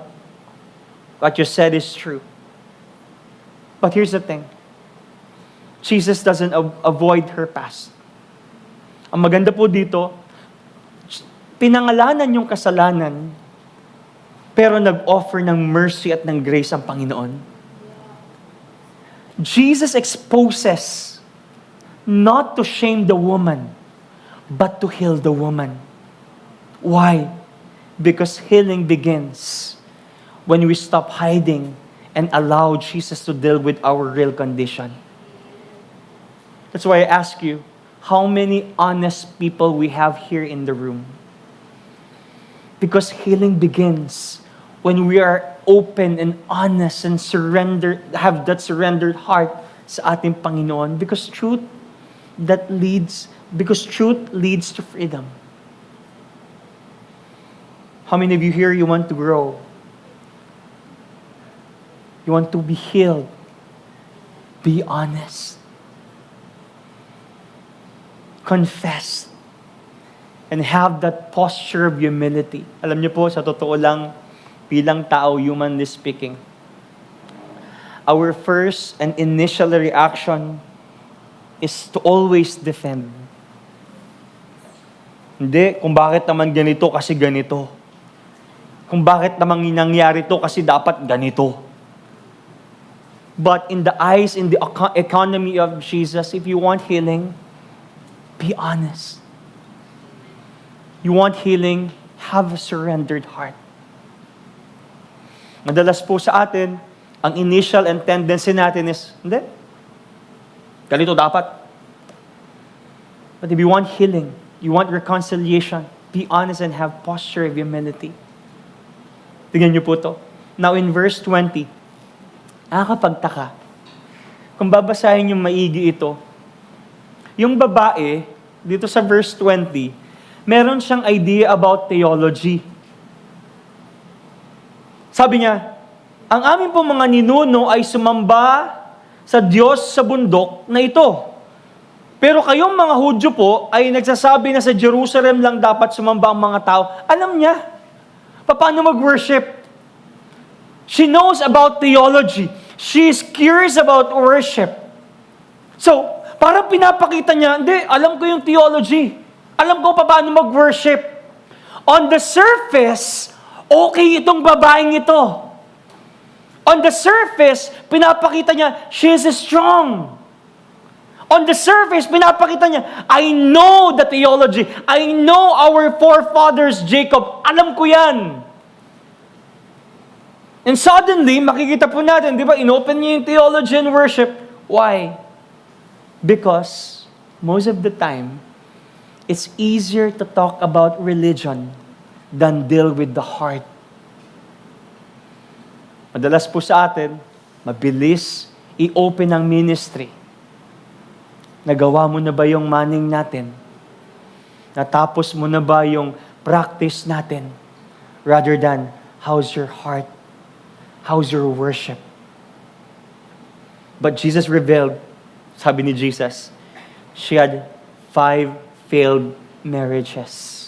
What you said is true. But here's the thing. Jesus doesn't avoid her past. Ang maganda po dito, pinangalanan yung kasalanan, pero nag-offer ng mercy at ng grace ang Panginoon. Jesus exposes not to shame the woman, but to heal the woman. Why? Because healing begins when we stop hiding and allow Jesus to deal with our real condition. That's why I ask you, how many honest people we have here in the room? Because healing begins when we are open and honest and have that surrendered heart sa ating Panginoon. Because truth leads to freedom. How many of you here, you want to grow? You want to be healed? Be honest. Confess. And have that posture of humility. Alam niyo po, sa totoo lang, bilang tao, humanly speaking, our first and initial reaction is to always defend. Hindi, kung bakit naman ganito kasi ganito. Kung bakit naman nangyari to kasi dapat ganito. But in the eyes, in the economy of Jesus, if you want healing, be honest. You want healing, have a surrendered heart. Madalas po sa atin, ang initial and tendency natin is, hindi, ganito dapat. But if you want healing, you want reconciliation, be honest and have posture of humility. Tingnan niyo po to. Now in verse 20, nakakapagtaka. Kung babasahin yung maigi ito, yung babae, dito sa verse 20, meron siyang idea about theology. Sabi niya, ang amin po mga ninuno ay sumamba sa Diyos sa bundok na ito. Pero kayong mga Hudyo po ay nagsasabi na sa Jerusalem lang dapat sumamba ang mga tao. Alam niya, paano mag-worship? She knows about theology. She is curious about worship. So, parang pinapakita niya, hindi, alam ko yung theology. Alam ko paano mag-worship. On the surface, okay itong babaeng ito. On the surface, pinapakita niya, she is strong. On the surface, pinapakita niya, I know the theology. I know our forefathers, Jacob. Alam ko yan. And suddenly, makikita po natin, di ba, inopen niya yung theology and worship. Why? Because most of the time, it's easier to talk about religion than deal with the heart. Madalas po sa atin, mabilis i-open ang ministry. Nagawa mo na ba yung manning natin? Natapos mo na ba yung practice natin? Rather than, how's your heart? How's your worship? But Jesus revealed, sabi ni Jesus, she had 5 failed marriages.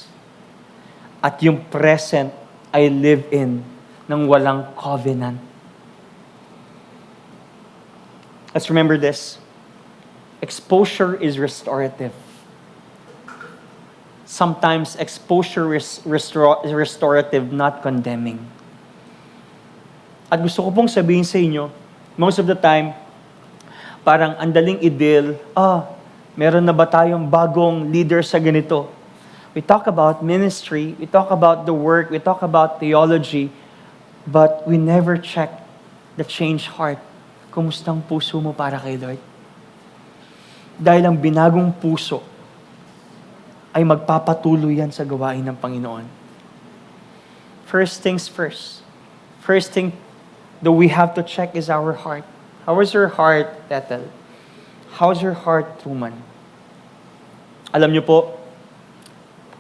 At yung present ay live in ng walang covenant. Let's remember this. Exposure is restorative. Sometimes exposure is restorative, not condemning. At gusto ko pong sabihin sa inyo, most of the time, parang andaling i-deal, meron na ba tayong bagong leader sa ganito? We talk about ministry, we talk about the work, we talk about theology, but we never check the changed heart. Kumusta ang puso mo para kay Lord? Dahil ang binagong puso ay magpapatuloy yan sa gawain ng Panginoon. First things first. First thing that we have to check is our heart. How is your heart, Ethel? How's your heart, Truman? Alam niyo po,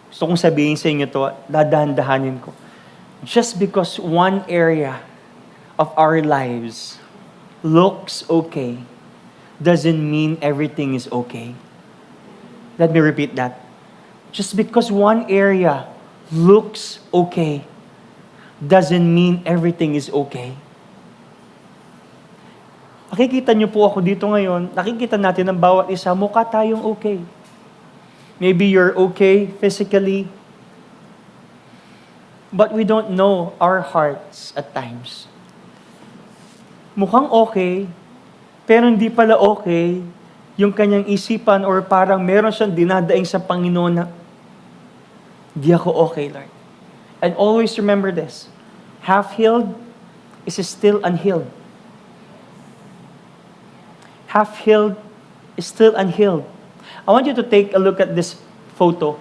gusto kong sabihin sa inyo to, dadahan-dahanin ko. Just because one area of our lives looks okay, doesn't mean everything is okay. Let me repeat that. Just because one area looks okay, doesn't mean everything is okay. Nakikita niyo po ako dito ngayon, nakikita natin ang bawat isa, mukha tayong okay. Maybe you're okay physically, but we don't know our hearts at times. Mukhang okay, pero hindi pala okay yung kanyang isipan or parang meron siyang dinadaing sa Panginoon na, di ako okay, Lord. And always remember this, half-healed is still unhealed. Half-healed is still unhealed. I want you to take a look at this photo.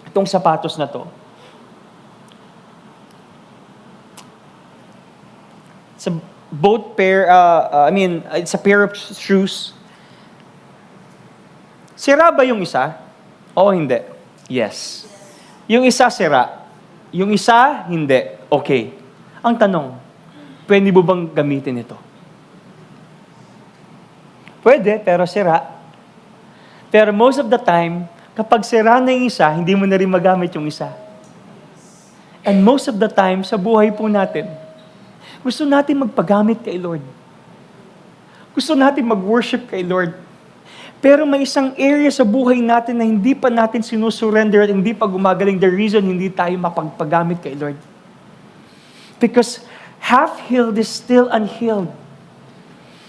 Itong sapatos na to. It's a both pair, it's a pair of shoes. Sira ba yung isa? O hindi? Yes. Yung isa sira. Yung isa, hindi. Okay. Ang tanong, pwede mo bang gamitin ito? Pwede, pero sira. Pero most of the time, kapag sira na yung isa, hindi mo na rin magamit yung isa. And most of the time, sa buhay po natin, gusto natin magpagamit kay Lord. Gusto natin mag-worship kay Lord. Pero may isang area sa buhay natin na hindi pa natin sinusurrender at hindi pa gumagaling. The reason hindi tayo mapagpagamit kay Lord. Because half-healed is still unhealed.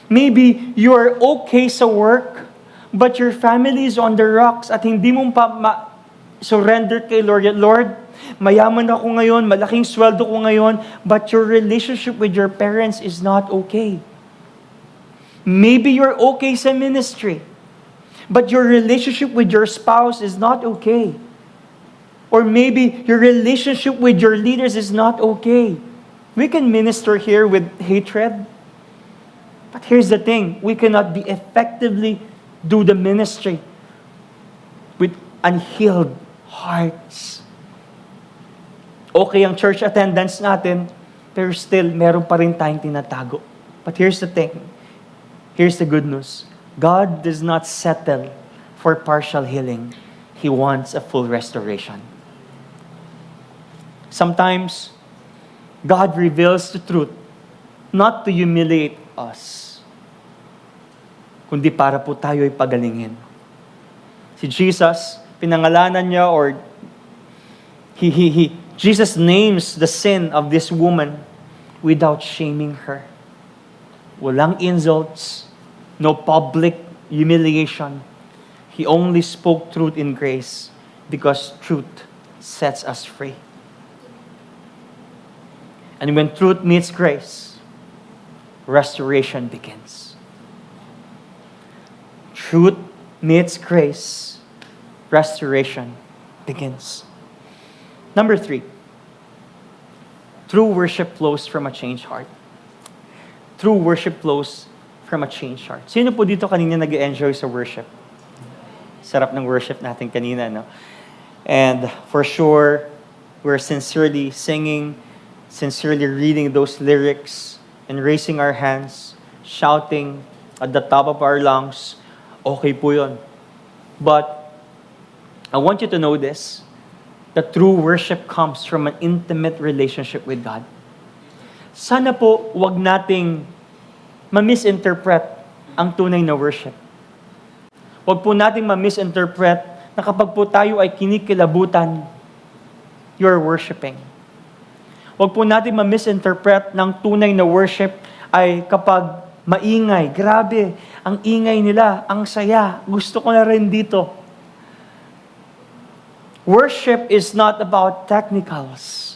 Maybe you're okay sa work, but your family is on the rocks at hindi mo pa surrender kay Lord. Yet, Lord, mayaman ako ngayon, malaking sweldo ko ngayon, but your relationship with your parents is not okay. Maybe you're okay sa ministry, but your relationship with your spouse is not okay. Or maybe your relationship with your leaders is not okay. We can minister here with hatred, but here's the thing, we cannot be effectively do the ministry with unhealed hearts. Okay ang church attendance natin, pero still, meron pa rin tayong tinatago. But here's the thing. Here's the good news. God does not settle for partial healing. He wants a full restoration. Sometimes, God reveals the truth, not to humiliate us, kundi para po tayo ay pagalingin. Si Jesus, pinangalanan niya or Jesus names the sin of this woman without shaming her. Walang insults, no public humiliation. He only spoke truth in grace because truth sets us free. And when truth meets grace, restoration begins. Truth meets grace, restoration begins. Number 3, true worship flows from a changed heart. True worship flows from a changed heart. Sino po dito kanina nag-enjoy sa worship? Sarap ng worship natin kanina, no? And for sure, we're sincerely singing, sincerely reading those lyrics, and raising our hands, shouting at the top of our lungs. Okay po yun. But I want you to know this, that true worship comes from an intimate relationship with God. Sana po wag nating ma-misinterpret ang tunay na worship. Huwag po nating ma-misinterpret na kapag po tayo ay kinikilabutan, you're worshiping. Huwag po natin ma-misinterpret ng tunay na worship ay kapag maingay. Grabe, ang ingay nila, ang saya. Gusto ko na rin dito. Worship is not about technicals.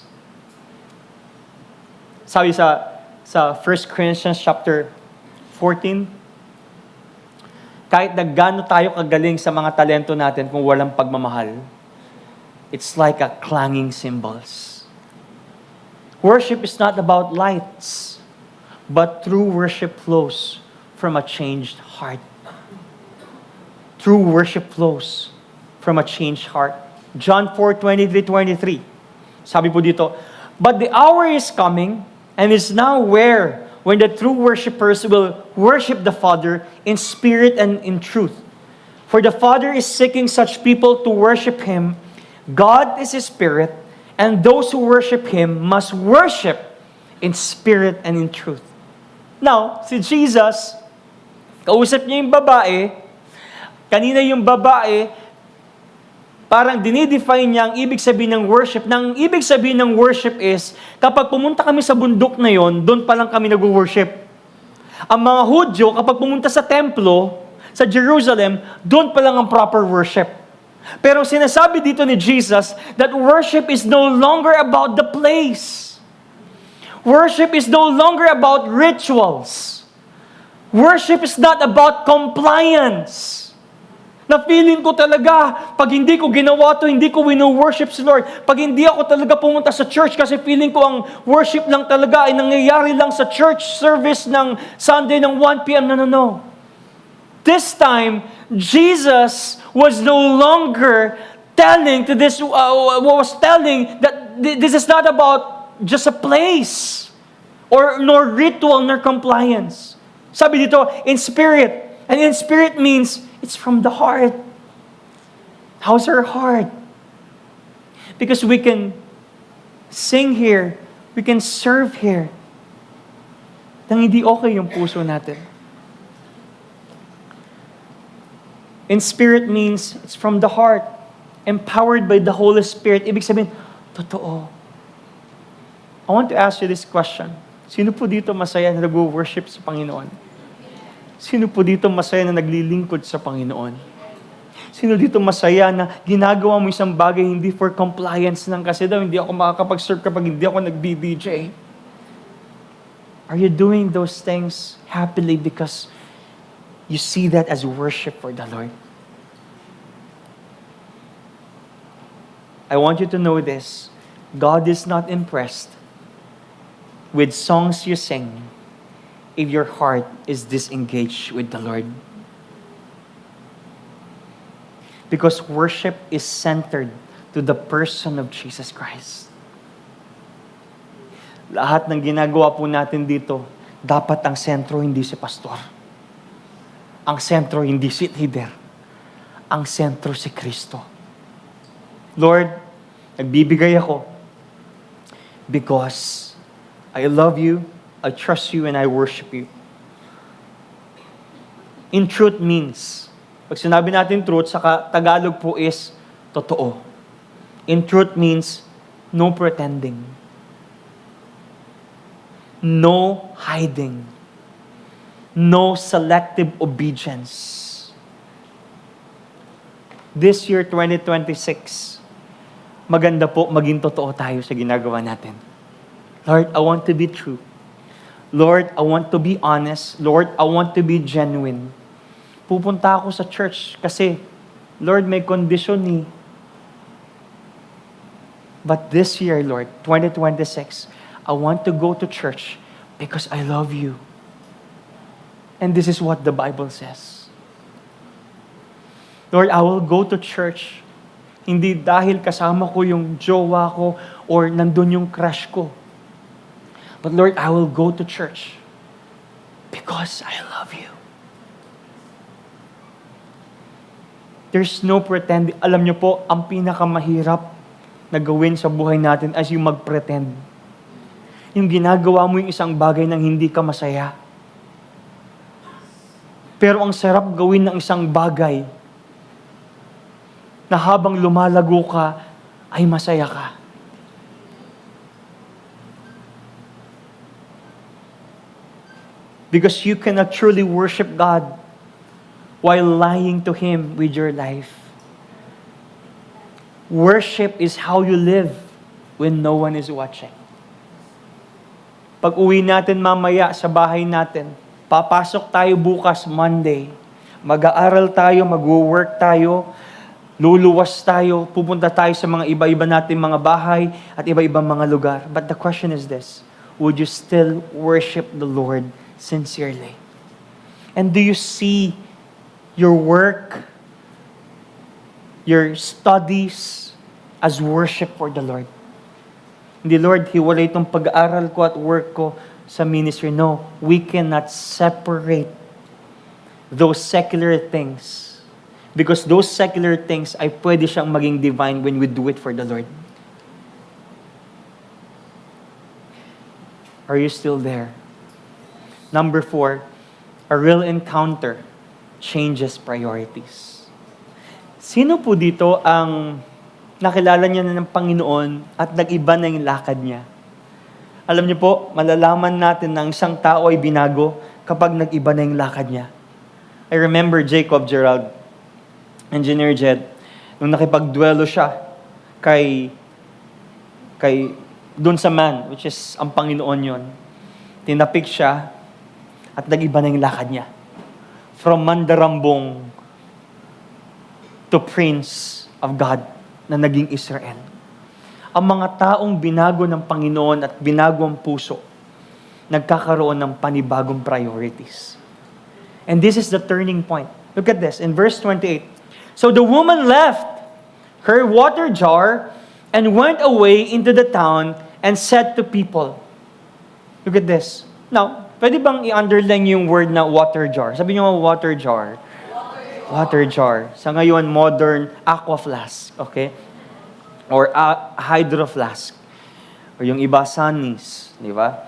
Sabi sa 1 Corinthians chapter 14, kahit na gaano tayo kagaling sa mga talento natin kung walang pagmamahal, it's like a clanging cymbals. Worship is not about lights, but true worship flows from a changed heart. True worship flows from a changed heart. John 4:23. Sabi po dito, but the hour is coming and is now where when the true worshipers will worship the Father in spirit and in truth. For the Father is seeking such people to worship Him. God is His Spirit, and those who worship Him must worship in spirit and in truth. Now, si Jesus, kausap niya yung babae, kanina yung babae, parang dinidefine niya ang ibig sabihin ng worship. Nang ibig sabihin ng worship is, kapag pumunta kami sa bundok na yon, doon pa lang kami nag-worship. Ang mga Hudyo, kapag pumunta sa templo, sa Jerusalem, doon pa lang ang proper worship. Pero sinasabi dito ni Jesus that worship is no longer about the place. Worship is no longer about rituals. Worship is not about compliance. Na feeling ko talaga, pag hindi ko ginawa to, hindi ko wino-worship si Lord. Pag hindi ako talaga pumunta sa church kasi feeling ko ang worship lang talaga ay nangyayari lang sa church service ng Sunday ng 1 p.m. No. This time, Jesus was no longer telling that this is not about just a place or nor ritual nor compliance. Sabi dito, in spirit. And in spirit means it's from the heart. How's our heart? Because we can sing here, we can serve here, nang hindi okay yung puso natin. In spirit means it's from the heart, empowered by the Holy Spirit. Ibig sabihin, totoo. I want to ask you this question. Sino po dito masaya na nag-worship sa Panginoon? Sino po dito masaya na naglilingkod sa Panginoon? Sino dito masaya na ginagawa mo isang bagay hindi for compliance lang kasi daw hindi ako makakapag-serve kapag hindi ako nag-DJ? Are you doing those things happily because you see that as worship for the Lord? I want you to know this. God is not impressed with songs you sing if your heart is disengaged with the Lord. Because worship is centered to the person of Jesus Christ. Lahat ng ginagawa po natin dito, dapat ang sentro hindi si pastor. Ang sentro hindi si leader. Ang sentro si Kristo. Lord, nagbibigay ako because I love you, I trust you, and I worship you. In truth means, pag sinabi natin truth, saka Tagalog po is totoo. In truth means no pretending. No hiding. No selective obedience. This year, 2026, maganda po maging totoo tayo sa ginagawa natin. Lord, I want to be true. Lord, I want to be honest. Lord, I want to be genuine. Pupunta ako sa church kasi, Lord, may kondisyon ni. But this year, Lord, 2026, I want to go to church because I love you. And this is what the Bible says. Lord, I will go to church hindi dahil kasama ko yung jowa ko or nandun yung crush ko. But Lord, I will go to church because I love you. There's no pretend. Alam niyo po, ang pinakamahirap na gawin sa buhay natin as yung mag-pretend. Yung ginagawa mo yung isang bagay nang hindi ka masaya. Pero ang sarap gawin ng isang bagay na habang lumalago ka, ay masaya ka. Because you cannot truly worship God while lying to Him with your life. Worship is how you live when no one is watching. Pag uwi natin mamaya sa bahay natin, papasok tayo bukas Monday, mag-aaral tayo, mag-work tayo, luluwas tayo, pupunta tayo sa mga iba-iba nating mga bahay at iba-ibang mga lugar. But the question is this, would you still worship the Lord sincerely? And do you see your work, your studies as worship for the Lord? Hindi, Lord, hiwalay itong pag-aaral ko at work ko sa ministry. No, we cannot separate those secular things. Because those secular things ay pwede siyang maging divine when we do it for the Lord. Are you still there? Number 4, a real encounter changes priorities. Sino po dito ang nakilala niya na ng Panginoon at nag-iba na yung lakad niya? Alam niyo po, malalaman natin na ang isang tao ay binago kapag nag-iba na yung lakad niya. I remember Jacob Gerald, Engineer Jed, nung nakipagduelo siya kay dun sa man, which is ang Panginoon yon. Tinapik siya at nag-iba na yung lakad niya. From mandarambong to Prince of God na naging Israel. Ang mga taong binago ng Panginoon at binago ang puso, nagkakaroon ng panibagong priorities. And this is the turning point. Look at this, in verse 28. So the woman left her water jar and went away into the town and said to people, look at this. Now, pwede bang i-underline yung word na water jar? Sabi niyo water jar. Water jar. Sa ngayon, modern aqua flask. Okay? Or hydro flask. Or yung iba, sunnies. Di ba?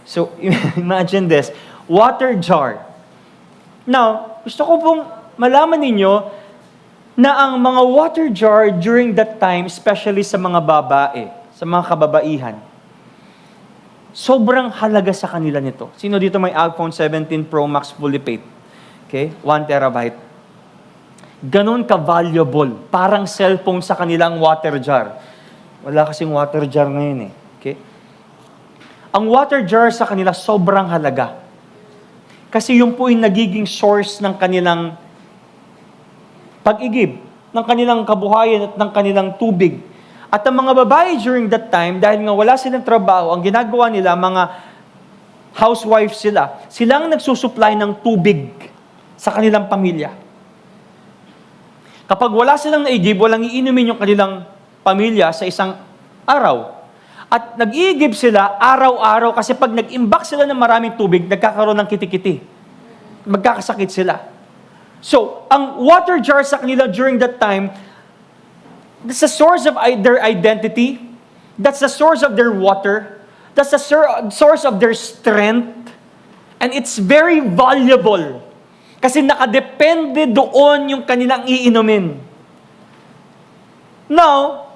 So, imagine this. Water jar. Now, gusto ko pong malaman ninyo na ang mga water jar during that time, especially sa mga babae, sa mga kababaihan, sobrang halaga sa kanila nito. Sino dito may iPhone 17 Pro Max fully paid? Okay? 1 terabyte. Ganon ka-valuable. Parang cellphone sa kanilang water jar. Wala kasing water jar ngayon eh. Okay? Ang water jar sa kanila sobrang halaga. Kasi yung po yung nagiging source ng kanilang pag-igib, ng kanilang kabuhayan at ng kanilang tubig. At ang mga babae during that time, dahil nga wala silang trabaho, ang ginagawa nila, mga housewives sila, silang nagsusupply ng tubig sa kanilang pamilya. Kapag wala silang naigib, walang iinumin yung kanilang pamilya sa isang araw. At nag-iigib sila araw-araw kasi pag nag-imbak sila ng maraming tubig, nagkakaroon ng kitikiti. Magkakasakit sila. So, ang water jar sa kanila during that time, that's the source of their identity. That's the source of their water. That's the source of their strength. And it's very valuable. Kasi nakadepende doon yung kanilang iinumin. Now,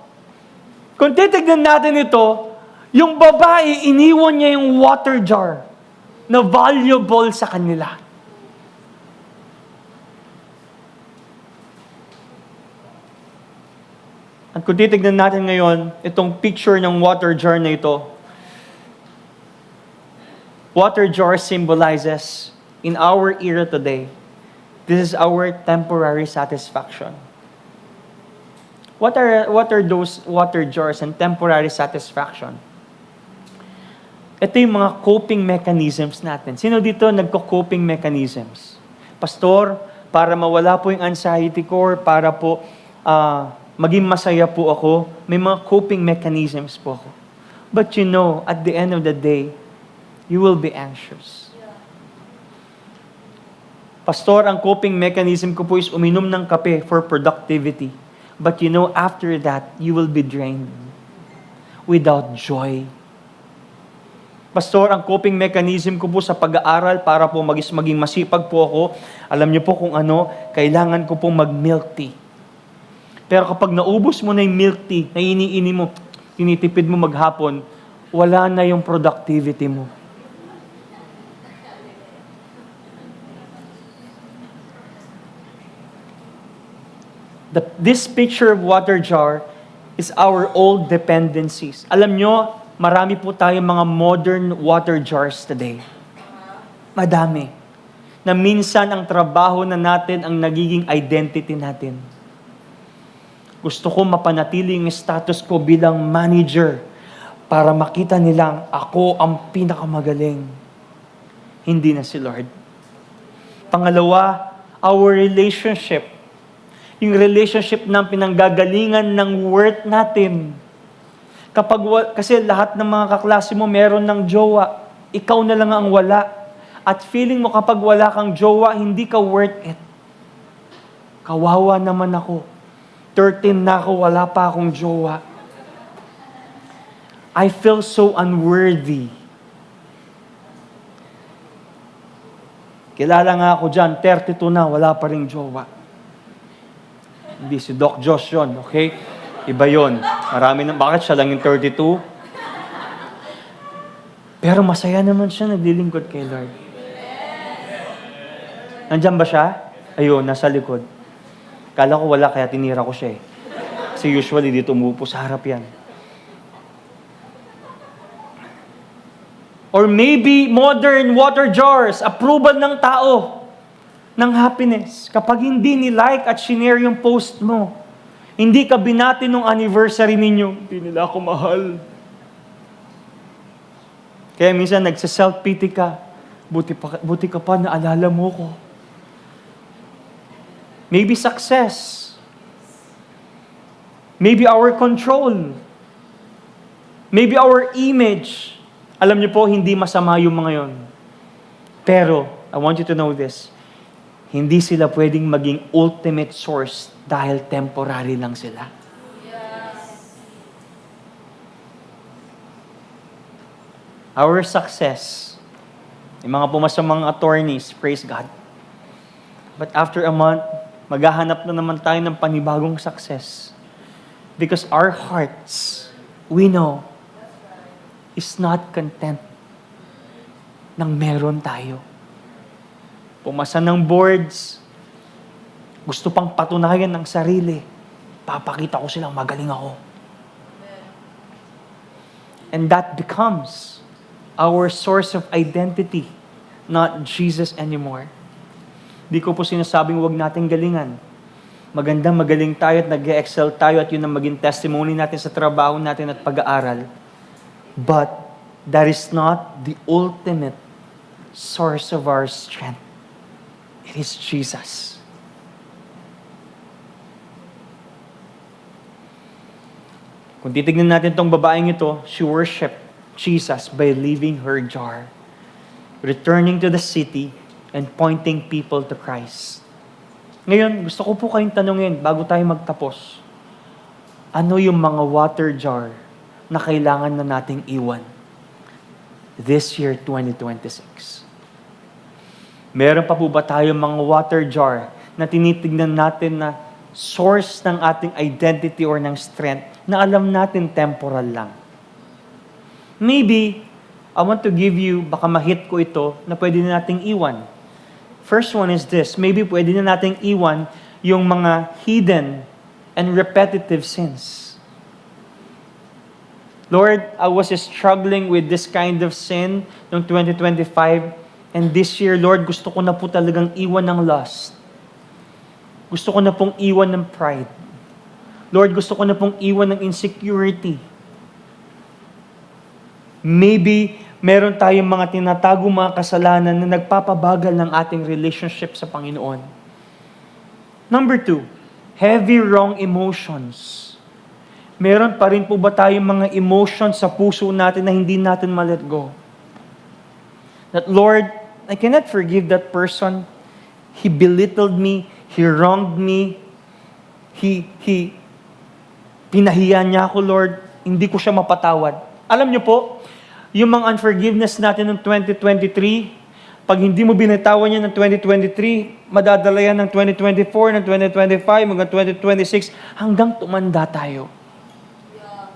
kung titignan natin ito, yung babae, iniwan niya yung water jar na valuable sa kanila. At kung titignan natin ngayon, itong picture ng water jar na ito, water jar symbolizes, in our era today, this is our temporary satisfaction. What are those water jars and temporary satisfaction? Ito yung mga coping mechanisms natin. Sino dito nagko-coping mechanisms? Pastor, para mawala po yung anxiety ko, or para po maging masaya po ako, may mga coping mechanisms po ako. But you know, at the end of the day, you will be anxious. Pastor, ang coping mechanism ko po is uminom ng kape for productivity. But you know, after that, you will be drained without joy. Pastor, ang coping mechanism ko po sa pag-aaral para po maging masipag po ako, alam niyo po kung ano, kailangan ko pong mag-milk tea. Pero kapag naubos mo na yung milk tea, na iniini mo, tinitipid mo maghapon, wala na yung productivity mo. This picture of water jar is our old dependencies. Alam nyo, marami po tayong mga modern water jars today. Madami. Na minsan ang trabaho na natin ang nagiging identity natin. Gusto ko mapanatili yung status ko bilang manager para makita nilang ako ang pinakamagaling. Hindi na si Lord. Pangalawa, our relationship. Yung relationship ng pinanggagalingan ng worth natin. Kasi lahat ng mga kaklase mo meron ng jowa, ikaw na lang ang wala. At feeling mo kapag wala kang jowa, hindi ka worth it. Kawawa naman ako. 13 na ako, wala pa akong jowa. I feel so unworthy. Kilala nga ako dyan, 32 na, wala pa rin jowa. Hindi si Doc Josh yun, okay? Iba yun. Bakit siya lang yung 32? Pero masaya naman siya, naglilingkod kay Lord. Nandiyan ba siya? Ayun, nasa likod. Kala ko wala, kaya tinira ko siya eh. Kasi usually dito umupo sa harap yan. Or maybe modern water jars, approval ng tao ng happiness. Kapag hindi ni-like at shinare yung post mo, hindi ka binati nung anniversary ninyo, hindi nila ako mahal. Kaya minsan nagsa-self-pity ka, buti ka pa naalala mo ko. Maybe success. Maybe our control. Maybe our image. Alam niyo po, hindi masama yung mga yon. Pero, I want you to know this. Hindi sila pwedeng maging ultimate source dahil temporary lang sila. Our success, yung mga pumasamang attorneys, praise God. But after a month, maghahanap na naman tayo ng panibagong success. Because our hearts, we know, is not content nang meron tayo. Pumasa ng boards, gusto pang patunayan ng sarili. Papakita ko silang magaling ako. And that becomes our source of identity, not Jesus anymore. Di ko po sinasabing wag nating galingan. Magandang magaling tayo at nag-excel tayo at yun ang maging testimony natin sa trabaho natin at pag-aaral. But that is not the ultimate source of our strength. It is Jesus. Kung titignan natin tong babaeng ito, she worshiped Jesus by leaving her jar, returning to the city, and pointing people to Christ. Ngayon, gusto ko po kayong tanungin, bago tayo magtapos, ano yung mga water jar na kailangan na nating iwan this year, 2026? Meron pa po ba tayong mga water jar na tinitignan natin na source ng ating identity or ng strength na alam natin temporal lang? Maybe, I want to give you, baka ma-hit ko ito, na pwede na nating iwan. First one is this, maybe pwede na nating iwan yung mga hidden and repetitive sins. Lord, I was struggling with this kind of sin noong 2025. And this year, Lord, gusto ko na po talagang iwan ng lust. Gusto ko na pong iwan ng pride. Lord, gusto ko na pong iwan ng insecurity. Maybe, meron tayong mga tinatago mga kasalanan na nagpapabagal ng ating relationship sa Panginoon. Number 2, heavy wrong emotions. Meron pa rin po ba tayong mga emotions sa puso natin na hindi natin ma-let go? That, Lord, I cannot forgive that person. He belittled me. He wronged me. Pinahiya niya ako, Lord. Hindi ko siya mapatawad. Alam niyo po, Yung mga unforgiveness natin ng 2023, pag hindi mo binitawan yan ng 2023, madadala yan ng 2024, ng 2025, hanggang 2026, hanggang tumanda tayo.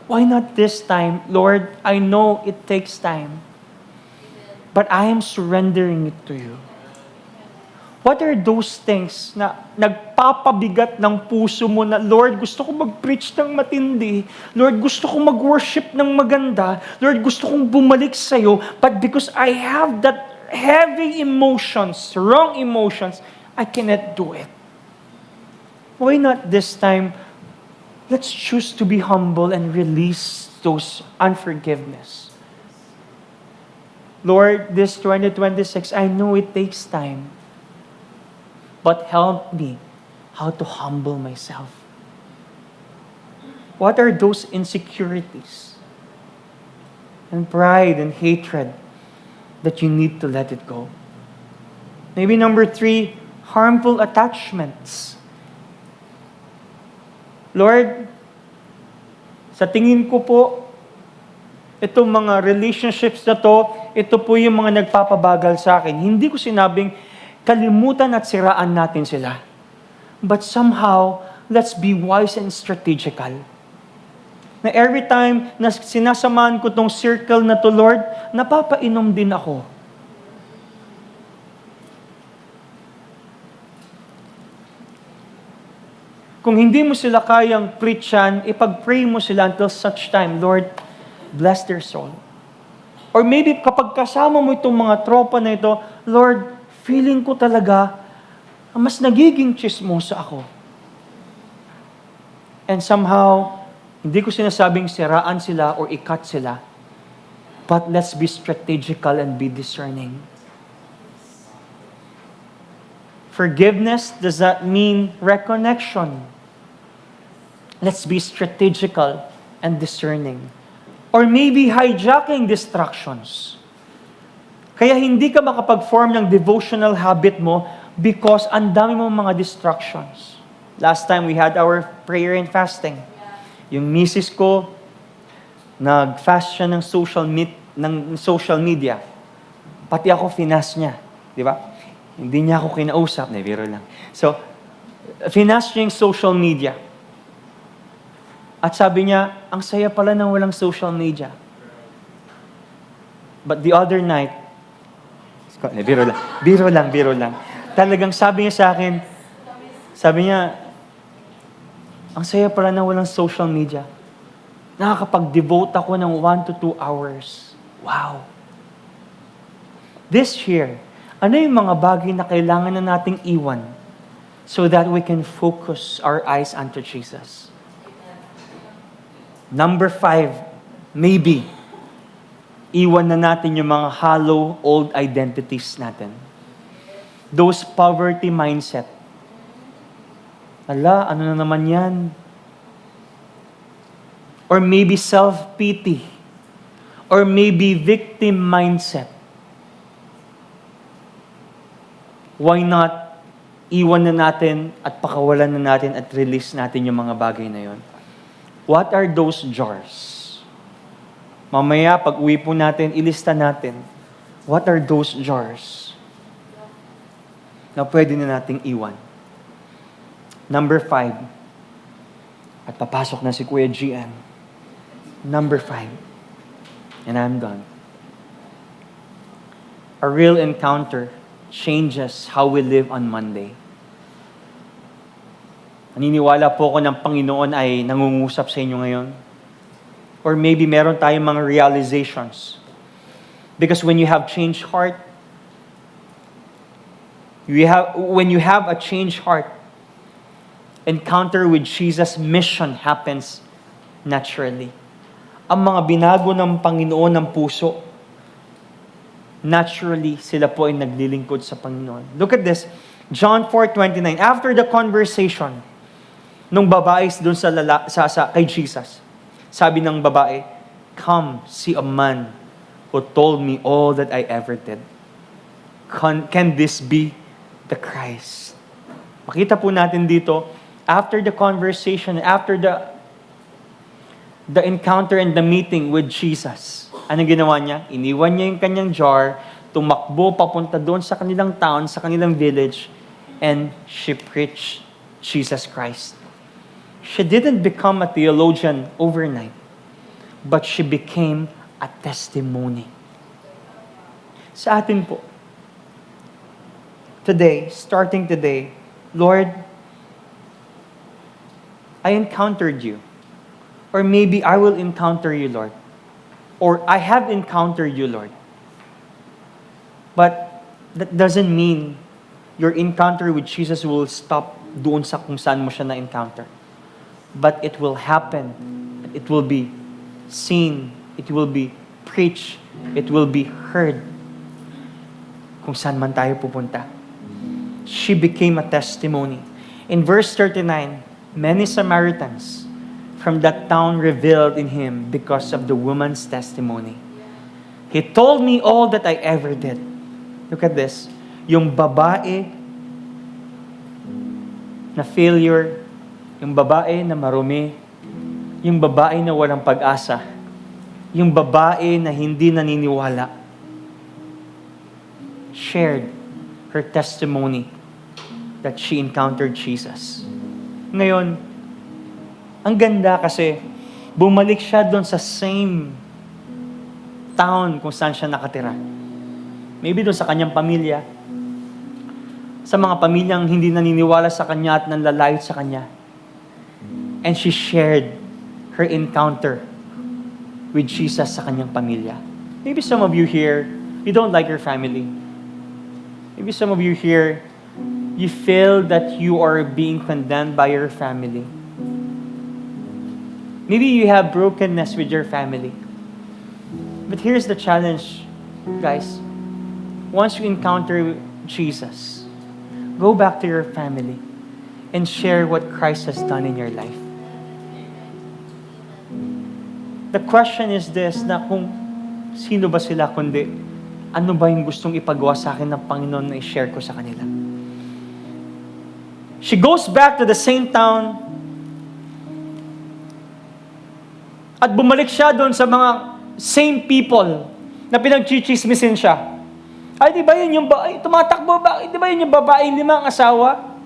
Why not this time? Lord, I know it takes time, but I am surrendering it to you. What are those things na nagpapabigat ng puso mo na, Lord, gusto ko mag-preach ng matindi. Lord, gusto ko mag-worship ng maganda. Lord, gusto kong bumalik sa'yo. But because I have that heavy emotions, wrong emotions, I cannot do it. Why not this time, let's choose to be humble and release those unforgiveness. Lord, this 2026, I know it takes time. But help me how to humble myself. What are those insecurities and pride and hatred that you need to let it go? Maybe number 3, harmful attachments. Lord, sa tingin ko po, itong mga relationships na to, ito po yung mga nagpapabagal sa akin. Hindi ko sinabing kalimutan at siraan natin sila. But somehow, let's be wise and strategical. Na every time na sinasamahan ko tong circle na to, Lord, napapainom din ako. Kung hindi mo sila kayang preachan, ipag-pray mo sila until such time, Lord, bless their soul. Or maybe kapag kasama mo itong mga tropa na ito, Lord, feeling ko talaga, mas nagiging chismosa ako. And somehow, hindi ko sinasabing siraan sila or ikat sila. But let's be strategical and be discerning. Forgiveness does not mean reconnection. Let's be strategical and discerning. Or maybe hijacking distractions. Kaya hindi ka makapag-form ng devotional habit mo because ang dami mong mga distractions. Last time we had our prayer and fasting. Yung misis ko, nag-fast siya ng social media. Pati ako finast niya. Di ba? Hindi niya ako kinausap. Biro lang. So, finast niya yung social media. At sabi niya, ang saya pala ng walang social media. But the other night, Biro lang. Talagang sabi niya sa akin, ang saya pala na walang social media. Nakakapag-devote ako ng 1 to 2 hours. Wow. This year, ano yung mga bagay na kailangan na nating iwan so that we can focus our eyes unto Jesus? Number 5, maybe, iwan na natin yung mga hollow old identities natin. Those poverty mindset. Ala, ano na naman yan? Or maybe self-pity. Or maybe victim mindset. Why not iwan na natin at pakawalan na natin at release natin yung mga bagay na yon? What are those jars? Mamaya, pag uwi po natin, ilista natin, what are those jars na pwede na nating iwan? Number 5. At papasok na si Kuya GM. Number 5. And I'm done. A real encounter changes how we live on Monday. Naniniwala po ako ng Panginoon ay nangungusap sa inyo ngayon. Or maybe meron tayong mga realizations. Because when you have changed heart, when you have a changed heart, encounter with Jesus' mission happens naturally. Ang mga binago ng Panginoon ng puso, naturally sila po ay naglilingkod sa Panginoon. Look at this, John 4:29. After the conversation nung babae doon kay Jesus, sabi ng babae, "Come, see a man who told me all that I ever did. Can this be the Christ?" Makita po natin dito, after the conversation, after the encounter and the meeting with Jesus, Ano ginawa niya? Iniwan niya yung kanyang jar, tumakbo papunta doon sa kanilang town, sa kanilang village, and she preached Jesus Christ. She didn't become a theologian overnight, but she became a testimony. Sa atin po, today, starting today, Lord, I encountered you. Or maybe I will encounter you, Lord. Or I have encountered you, Lord. But that doesn't mean your encounter with Jesus will stop doon sa kung saan mo siya na-encounter. But it will happen. It will be seen. It will be preached. It will be heard. Kung saan man tayo pupunta. She became a testimony. In verse 39, many Samaritans from that town revealed in him because of the woman's testimony. He told me all that I ever did. Look at this. Yung babae na failure, yung babae na marumi, yung babae na walang pag-asa, yung babae na hindi naniniwala, shared her testimony that she encountered Jesus. Ngayon, ang ganda kasi bumalik siya doon sa same town kung saan siya nakatira. Maybe doon sa kanyang pamilya, sa mga pamilyang hindi naniniwala sa kanya at nanlalayot sa kanya. And she shared her encounter with Jesus sa kanyang pamilya. Maybe some of you here, you don't like your family. Maybe some of you here, you feel that you are being condemned by your family. Maybe you have brokenness with your family. But here's the challenge, guys. Once you encounter Jesus, go back to your family and share what Christ has done in your life. The question is this, na kung sino ba sila, kundi ano ba yung gustong ipagawa sa akin ng Panginoon na i-share ko sa kanila. She goes back to the same town at bumalik siya doon sa mga same people na pinagchichismisin siya. Ay, di ba yun yung tumatakbo ba? Di ba yun yung babaeng 5 asawa?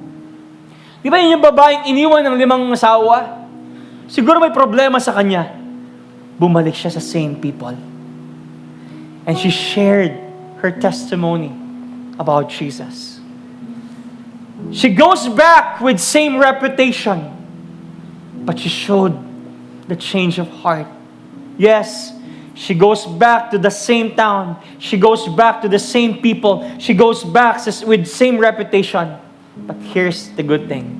Di ba yun yung babaeng iniwan ng 5 asawa? Siguro may problema sa kanya. Bumalik siya sa same people. And she shared her testimony about Jesus. She goes back with same reputation, but she showed the change of heart. Yes, she goes back to the same town. She goes back to the same people. She goes back with same reputation. But here's the good thing.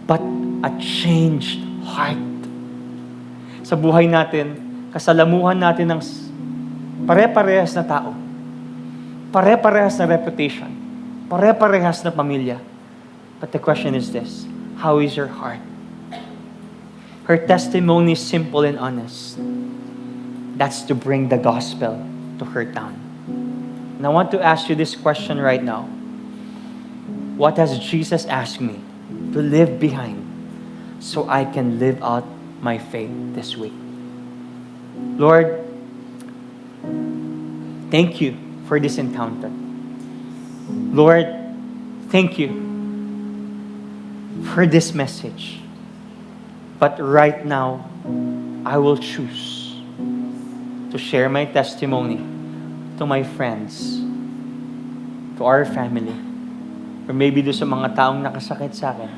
But a changed heart. Sa buhay natin, kasalamuhan natin ng pare-parehas na tao. Pare-parehas na reputation. Pare-parehas na pamilya. But the question is this, how is your heart? Her testimony is simple and honest. That's to bring the gospel to her town. And I want to ask you this question right now. What has Jesus asked me to leave behind so I can live out my faith this week? Lord, thank you for this encounter. Lord, thank you for this message. But right now, I will choose to share my testimony to my friends, to our family, or maybe do sa mga taong nakasakit sa akin,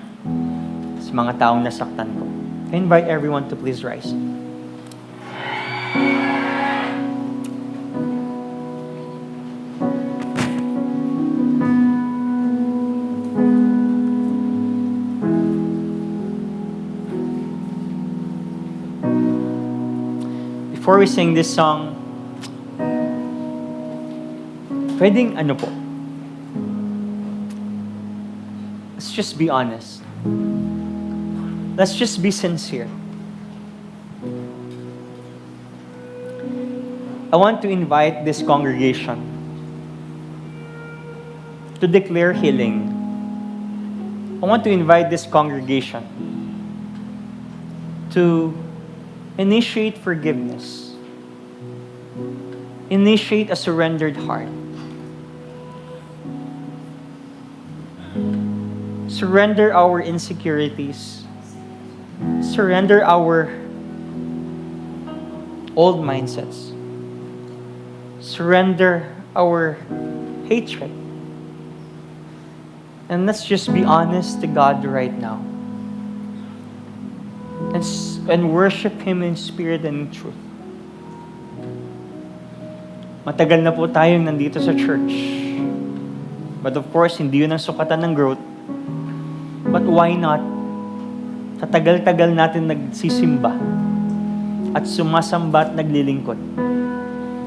sa mga taong nasaktan ko. I invite everyone to please rise. Before we sing this song, pwedeng ano po, let's just be honest. Let's just be sincere. I want to invite this congregation to declare healing. I want to invite this congregation to initiate forgiveness. Initiate a surrendered heart. Surrender our insecurities. Surrender our old mindsets. Surrender our hatred. And let's just be honest to God right now. And worship Him in spirit and in truth. Matagal na po tayong nandito sa church. But of course, hindi yun ang sukatan ng growth. But why not? Tatagal-tagal natin nagsisimba at sumasamba at naglilingkod.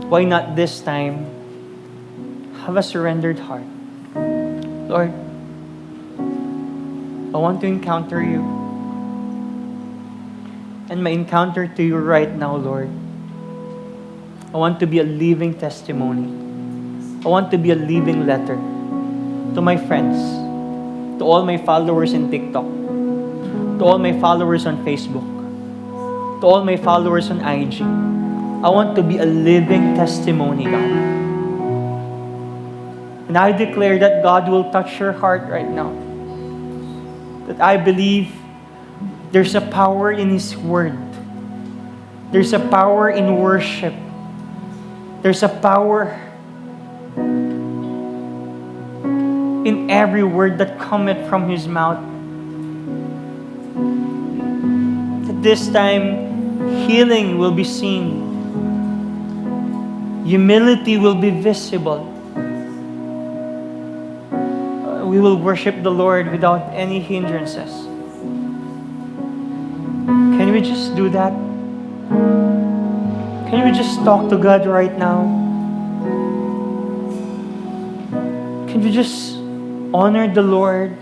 Why not this time have a surrendered heart? Lord, I want to encounter you. And my encounter to you right now, Lord, I want to be a living testimony. I want to be a living letter to my friends, to all my followers in TikTok, to all my followers on Facebook, to all my followers on IG. I want to be a living testimony, God. And I declare that God will touch your heart right now. That I believe there's a power in His Word. There's a power in worship. There's a power in every word that cometh from His mouth. That this time, healing will be seen. Humility will be visible. We will worship the Lord without any hindrances. Can we just do that? Can we just talk to God right now? Can we just honor the Lord?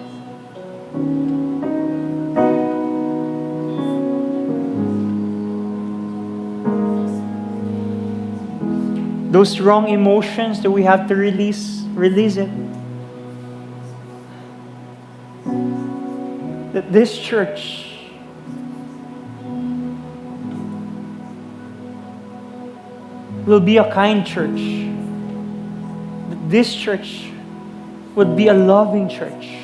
Those wrong emotions that we have to release it. That this church will be a kind church. That this church would be a loving church.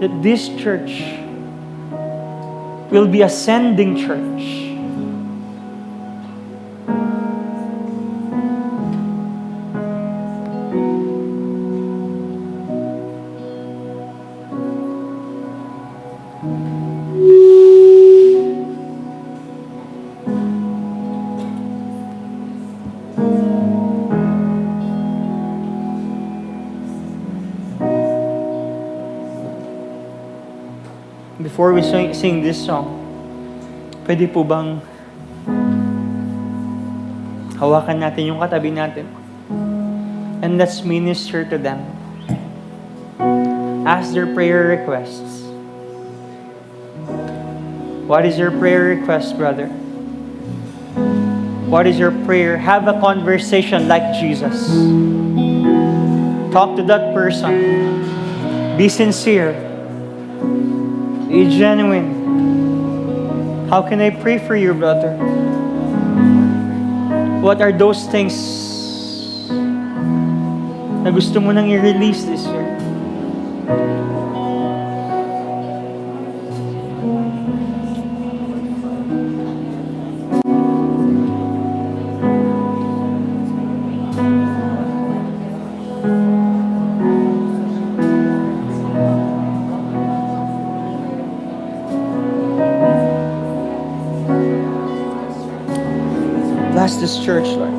That this church will be a sending church. Before we sing this song, pwede po bang hawakan natin yung katabi natin? And let's minister to them. Ask their prayer requests. What is your prayer request, brother? What is your prayer? Have a conversation like Jesus. Talk to that person. Be sincere. Be genuine. How can I pray for you, brother? What are those things na gusto mo nang i-release this year? Bless this church, Lord.